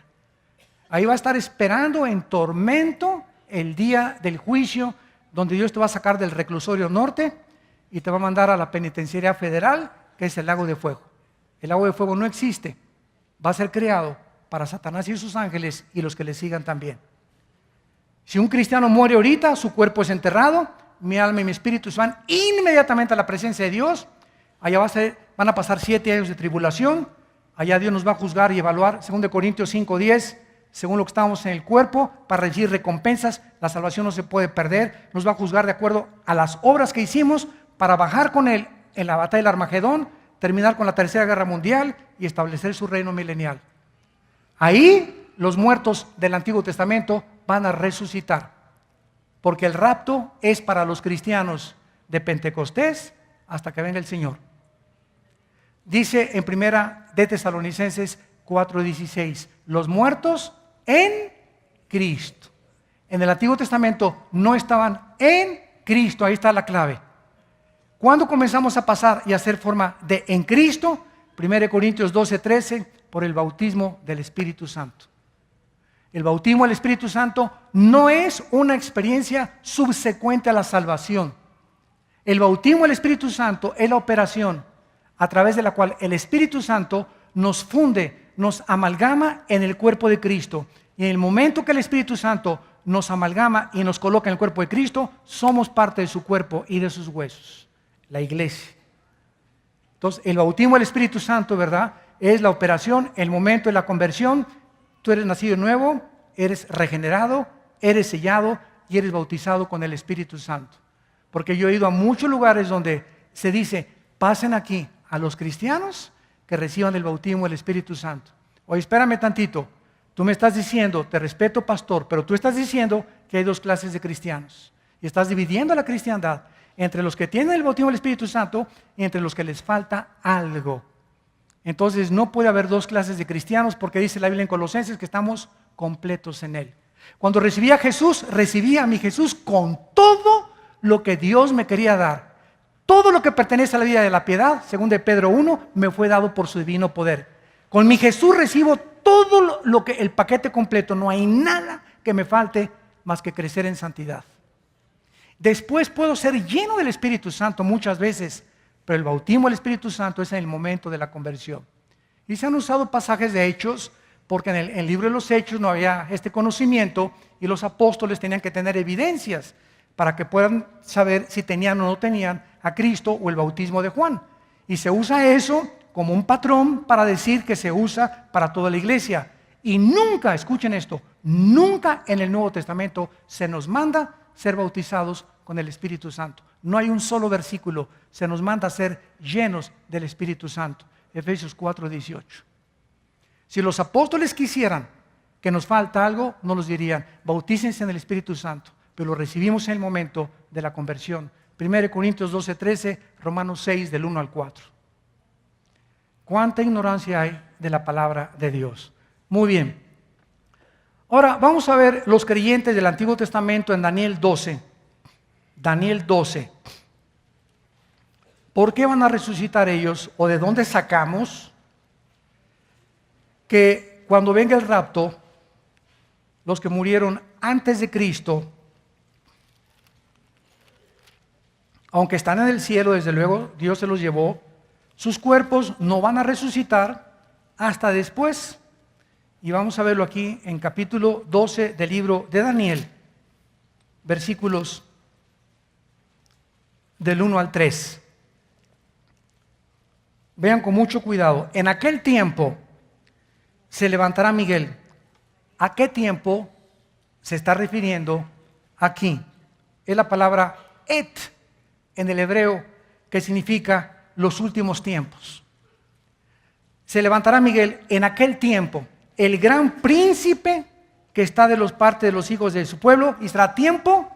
Ahí va a estar esperando en tormento el día del juicio, donde Dios te va a sacar del reclusorio norte y te va a mandar a la penitenciaría federal, que es el lago de fuego. El lago de fuego no existe, va a ser creado para Satanás y sus ángeles y los que le sigan también. Si un cristiano muere ahorita, su cuerpo es enterrado, mi alma y mi espíritu se van inmediatamente a la presencia de Dios. Allá van a pasar 7 años de tribulación, allá Dios nos va a juzgar y evaluar, según de Corintios 5:10, según lo que estamos en el cuerpo, para recibir recompensas. La salvación no se puede perder, nos va a juzgar de acuerdo a las obras que hicimos para bajar con Él en la batalla del Armagedón, terminar con la tercera guerra mundial y establecer su reino milenial. Ahí los muertos del Antiguo Testamento van a resucitar, porque el rapto es para los cristianos de Pentecostés hasta que venga el Señor. Dice en primera de Tesalonicenses 4:16, los muertos en Cristo. En el Antiguo Testamento no estaban en Cristo, ahí está la clave. ¿Cuándo comenzamos a pasar y a hacer forma de en Cristo? 1 Corintios 12:13, por el bautismo del Espíritu Santo. El bautismo del Espíritu Santo no es una experiencia subsecuente a la salvación. El bautismo del Espíritu Santo es la operación a través de la cual el Espíritu Santo nos funde, nos amalgama en el cuerpo de Cristo. Y en el momento que el Espíritu Santo nos amalgama y nos coloca en el cuerpo de Cristo, somos parte de su cuerpo y de sus huesos. La iglesia. Entonces, el bautismo del Espíritu Santo, ¿verdad? Es la operación, el momento de la conversión. Tú eres nacido nuevo, eres regenerado, eres sellado y eres bautizado con el Espíritu Santo. Porque yo he ido a muchos lugares donde se dice, pasen aquí a los cristianos que reciban el bautismo del Espíritu Santo. Oye, espérame tantito, tú me estás diciendo, te respeto pastor, pero tú estás diciendo que hay 2 clases de cristianos. Y estás dividiendo la cristiandad entre los que tienen el bautismo del Espíritu Santo y entre los que les falta algo. Entonces no puede haber 2 clases de cristianos, porque dice la Biblia en Colosenses que estamos completos en Él. Cuando recibí a Jesús, recibí a mi Jesús con todo lo que Dios me quería dar. Todo lo que pertenece a la vida de la piedad, según de Pedro 1, me fue dado por su divino poder. Con mi Jesús recibo todo lo que el paquete completo, no hay nada que me falte más que crecer en santidad. Después puedo ser lleno del Espíritu Santo muchas veces, pero el bautismo del Espíritu Santo es en el momento de la conversión. Y se han usado pasajes de Hechos, porque en el libro de los Hechos no había este conocimiento y los apóstoles tenían que tener evidencias para que puedan saber si tenían o no tenían a Cristo o el bautismo de Juan. Y se usa eso como un patrón para decir que se usa para toda la iglesia. Y nunca, escuchen esto, nunca en el Nuevo Testamento se nos manda ser bautizados con el Espíritu Santo. No hay un solo versículo, se nos manda a ser llenos del Espíritu Santo. Efesios 4:18. Si los apóstoles quisieran que nos falta algo, no nos dirían, bautícense en el Espíritu Santo, pero lo recibimos en el momento de la conversión. 1 Corintios 12:13, Romanos 6, del 1 al 4. ¿Cuánta ignorancia hay de la palabra de Dios? Muy bien. Ahora vamos a ver los creyentes del Antiguo Testamento en Daniel 12. Daniel 12. ¿Por qué van a resucitar ellos? ¿O de dónde sacamos que cuando venga el rapto, los que murieron antes de Cristo, aunque están en el cielo, desde luego Dios se los llevó, sus cuerpos no van a resucitar hasta después? Y vamos a verlo aquí en capítulo 12 del libro de Daniel, versículos del 1 al 3. Vean con mucho cuidado. En aquel tiempo se levantará Miguel, ¿a qué tiempo se está refiriendo aquí? Es la palabra et en el hebreo, que significa los últimos tiempos. Se levantará Miguel en aquel tiempo, el gran príncipe que está de los partes de los hijos de su pueblo, y será tiempo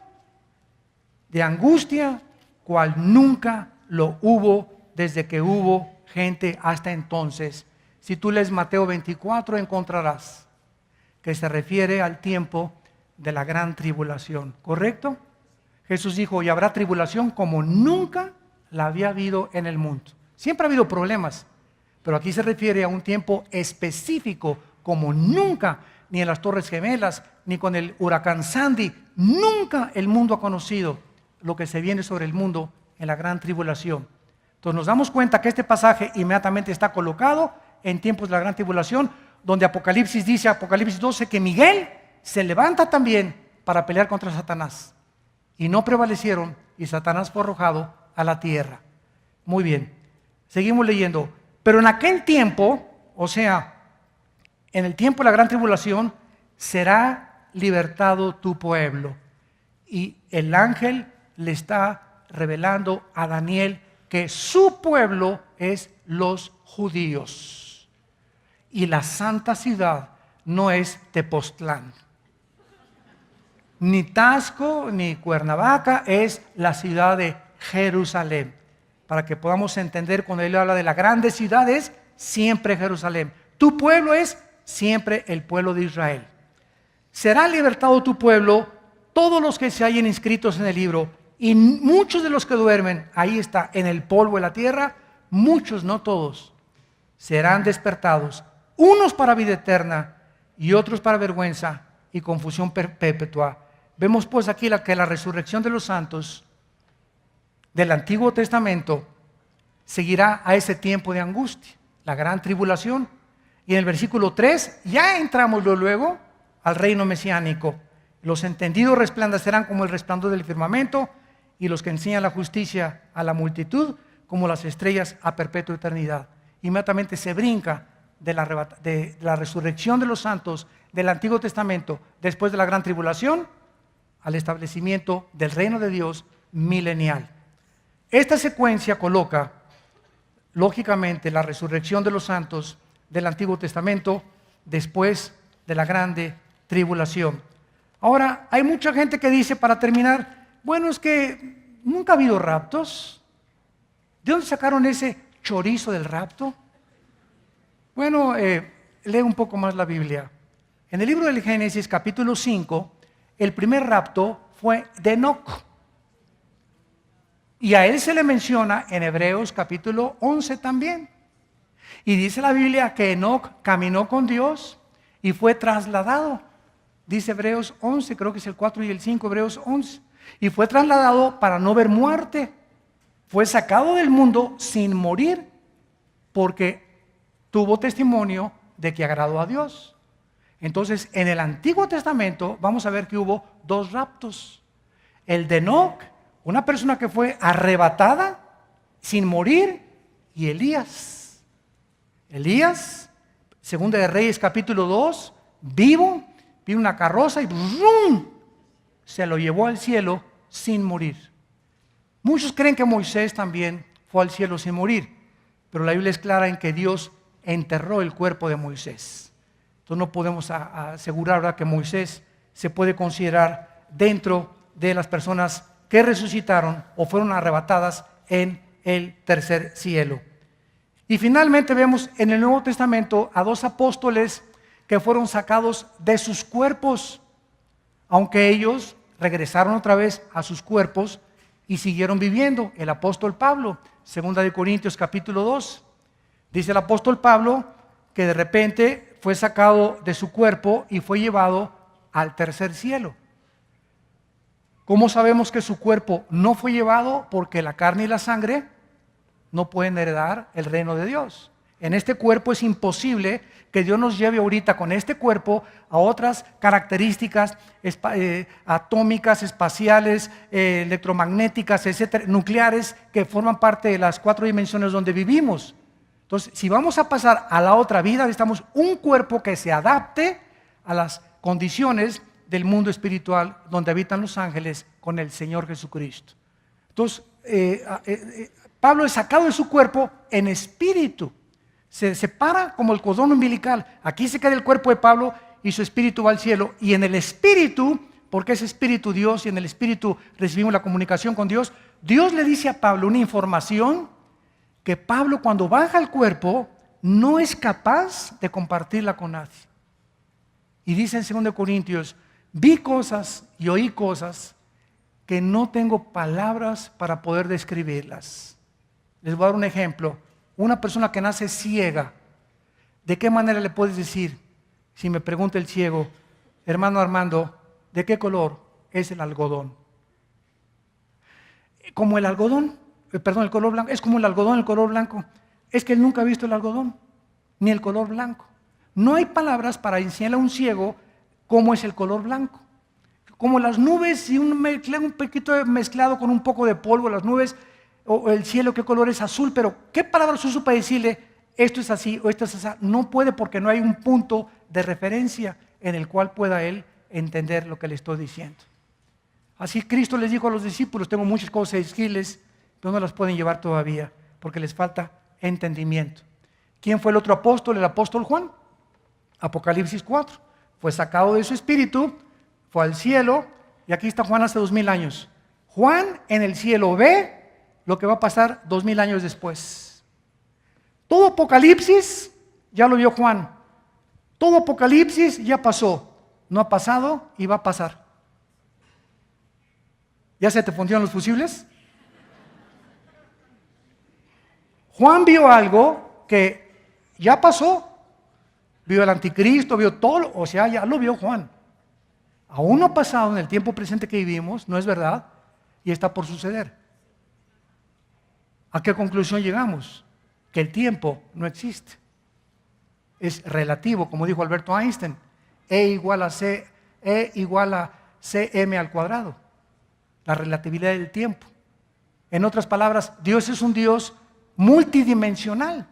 de angustia, cual nunca lo hubo desde que hubo gente hasta entonces. Si tú lees Mateo 24, encontrarás que se refiere al tiempo de la gran tribulación, ¿correcto? Jesús dijo, y habrá tribulación como nunca la había habido en el mundo. Siempre ha habido problemas, pero aquí se refiere a un tiempo específico como nunca, ni en las Torres Gemelas, ni con el huracán Sandy. Nunca el mundo ha conocido lo que se viene sobre el mundo en la gran tribulación. Entonces nos damos cuenta que este pasaje inmediatamente está colocado en tiempos de la gran tribulación, donde Apocalipsis dice, Apocalipsis 12, que Miguel se levanta también para pelear contra Satanás. Y no prevalecieron, y Satanás fue arrojado a la tierra. Muy bien, seguimos leyendo. Pero en aquel tiempo, o sea, en el tiempo de la gran tribulación, será libertado tu pueblo. Y el ángel le está revelando a Daniel que su pueblo es los judíos. Y la santa ciudad no es Tepoztlán, ni Tasco, ni Cuernavaca, es la ciudad de Jerusalén. Para que podamos entender, cuando él habla de la grande ciudad, es siempre Jerusalén. Tu pueblo es siempre el pueblo de Israel. Será libertado tu pueblo, todos los que se hayan inscritos en el libro, y muchos de los que duermen, ahí está, en el polvo de la tierra, muchos, no todos, serán despertados, unos para vida eterna y otros para vergüenza y confusión perpetua. Vemos pues aquí que la resurrección de los santos del Antiguo Testamento seguirá a ese tiempo de angustia, la gran tribulación. Y en el versículo 3 ya entramos luego al reino mesiánico. Los entendidos resplandecerán como el resplandor del firmamento, y los que enseñan la justicia a la multitud como las estrellas a perpetua eternidad. Inmediatamente se brinca de la resurrección de los santos del Antiguo Testamento después de la gran tribulación al establecimiento del reino de Dios milenial. Esta secuencia coloca lógicamente la resurrección de los santos del Antiguo Testamento después de la grande tribulación. Ahora, hay mucha gente que dice, para terminar, bueno, es que nunca ha habido raptos. ¿De dónde sacaron ese chorizo del rapto? Bueno, lee un poco más la Biblia. En el libro del Génesis, capítulo 5, el primer rapto fue de Enoc. Y a él se le menciona en Hebreos capítulo 11 también. Y dice la Biblia que Enoc caminó con Dios y fue trasladado. Dice Hebreos 11, creo que es el 4 y el 5, Hebreos 11. Y fue trasladado para no ver muerte. Fue sacado del mundo sin morir, porque tuvo testimonio de que agradó a Dios. Entonces, en el Antiguo Testamento vamos a ver que hubo dos raptos. El de Enoc, una persona que fue arrebatada sin morir, y Elías. Elías, Segunda de Reyes capítulo 2, vivo, vino una carroza y ¡brum!, se lo llevó al cielo sin morir. Muchos creen que Moisés también fue al cielo sin morir, pero la Biblia es clara en que Dios enterró el cuerpo de Moisés. Entonces no podemos asegurar, ¿verdad?, que Moisés se puede considerar dentro de las personas que resucitaron o fueron arrebatadas en el tercer cielo. Y finalmente vemos en el Nuevo Testamento a dos apóstoles que fueron sacados de sus cuerpos, aunque ellos regresaron otra vez a sus cuerpos y siguieron viviendo. El apóstol Pablo, Segunda de Corintios capítulo 2, dice el apóstol Pablo que de repente fue sacado de su cuerpo y fue llevado al tercer cielo. ¿Cómo sabemos que su cuerpo no fue llevado? Porque la carne y la sangre no pueden heredar el reino de Dios. En este cuerpo es imposible que Dios nos lleve ahorita con este cuerpo a otras características atómicas, espaciales, electromagnéticas, etcétera, nucleares, que forman parte de las 4 dimensiones donde vivimos. Entonces, si vamos a pasar a la otra vida, necesitamos un cuerpo que se adapte a las condiciones del mundo espiritual donde habitan los ángeles con el Señor Jesucristo. Entonces, Pablo es sacado de su cuerpo en espíritu. Se separa como el cordón umbilical. Aquí se queda el cuerpo de Pablo y su espíritu va al cielo. Y en el espíritu, porque es espíritu Dios y en el espíritu recibimos la comunicación con Dios, Dios le dice a Pablo una información que Pablo cuando baja al cuerpo no es capaz de compartirla con nadie. Y dice en 2 Corintios, vi cosas y oí cosas que no tengo palabras para poder describirlas. Les voy a dar un ejemplo. Una persona que nace ciega, ¿de qué manera le puedes decir? Si me pregunta el ciego, hermano Armando, ¿de qué color es el algodón? Como el algodón, el color blanco, es como el algodón, el color blanco. Es que él nunca ha visto el algodón, ni el color blanco. No hay palabras para enseñarle a un ciego cómo es el color blanco. Como las nubes y un poquito mezclado con un poco de polvo, las nubes o el cielo, qué color es azul, pero ¿qué palabras uso para decirle esto es así o esto es así? No puede porque no hay un punto de referencia en el cual pueda él entender lo que le estoy diciendo. Así Cristo les dijo a los discípulos, tengo muchas cosas que decirles, pero no las pueden llevar todavía porque les falta entendimiento. ¿Quién fue el otro apóstol? El apóstol Juan. Apocalipsis 4. Fue sacado de su espíritu, fue al cielo y aquí está Juan hace 2000 años. Juan en el cielo ve lo que va a pasar 2000 años después. Todo Apocalipsis ya lo vio Juan. Todo Apocalipsis ya pasó. No ha pasado y va a pasar. ¿Ya se te fundieron los fusibles? Juan vio algo que ya pasó. Vio el anticristo, vio todo, o sea, ya lo vio Juan. Aún no ha pasado en el tiempo presente que vivimos, no es verdad, y está por suceder. ¿A qué conclusión llegamos? Que el tiempo no existe. Es relativo, como dijo Alberto Einstein. E igual a cm al cuadrado. La relatividad del tiempo. En otras palabras, Dios es un Dios multidimensional.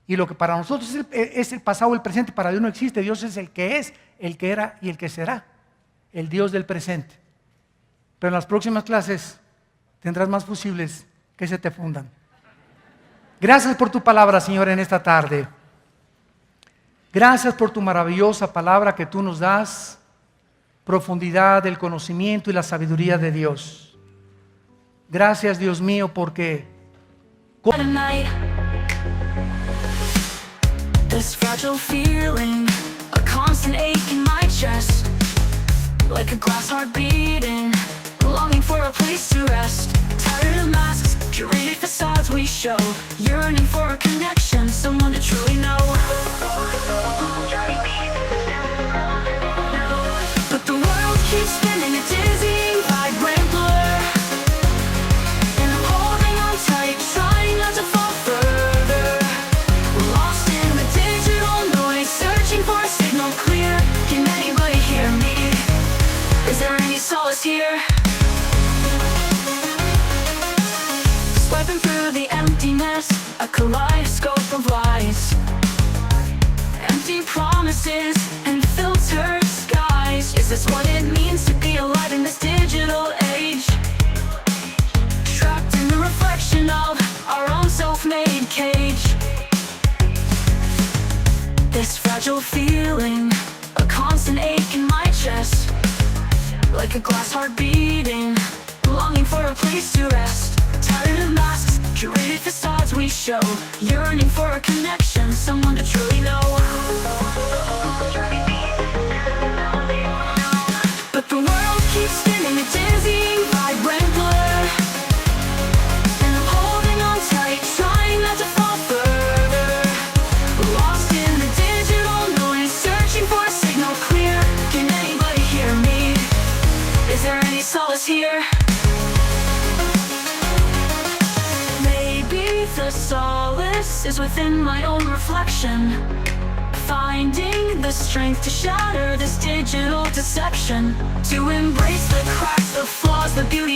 Y lo que para nosotros es el pasado o el presente, para Dios no existe. Dios es el que es, el que era y el que será. El Dios del presente. Pero en las próximas clases tendrás más fusibles que se te fundan. Gracias por tu palabra, Señor, en esta tarde. Gracias por tu maravillosa palabra que tú nos das. Profundidad del conocimiento y la sabiduría de Dios. Gracias, Dios mío, porque this fragile feeling, a constant ache in my chest, like a glass heart beating, longing for a place to rest. Tired of masks, curated facades we show, yearning for a connection, someone to truly know. But the world keeps spinning, a dizzying, vibrant blur, and I'm holding on tight, trying not to fall further. Lost in the digital noise, searching for a signal clear. Can anybody hear me? Is there any solace here? Swiping through the emptiness, a kaleidoscope of lies, empty promises and filtered skies. Is this what it means to be alive in this digital age? Trapped in the reflection of our own self-made cage. This fragile feeling, a constant ache in my chest, like a glass heart beating, longing for a place to rest. Tired of masks, curated facades we show, yearning for a connection, someone to truly know. But the world keeps spinning, a dizzying, vibrant blur, and I'm holding on tight, trying not to fall further. Lost in the digital noise, searching for a signal clear. Can anybody hear me? Is there any solace here? The solace is within my own reflection, finding the strength to shatter this digital deception, to embrace the cracks, the flaws, the beauty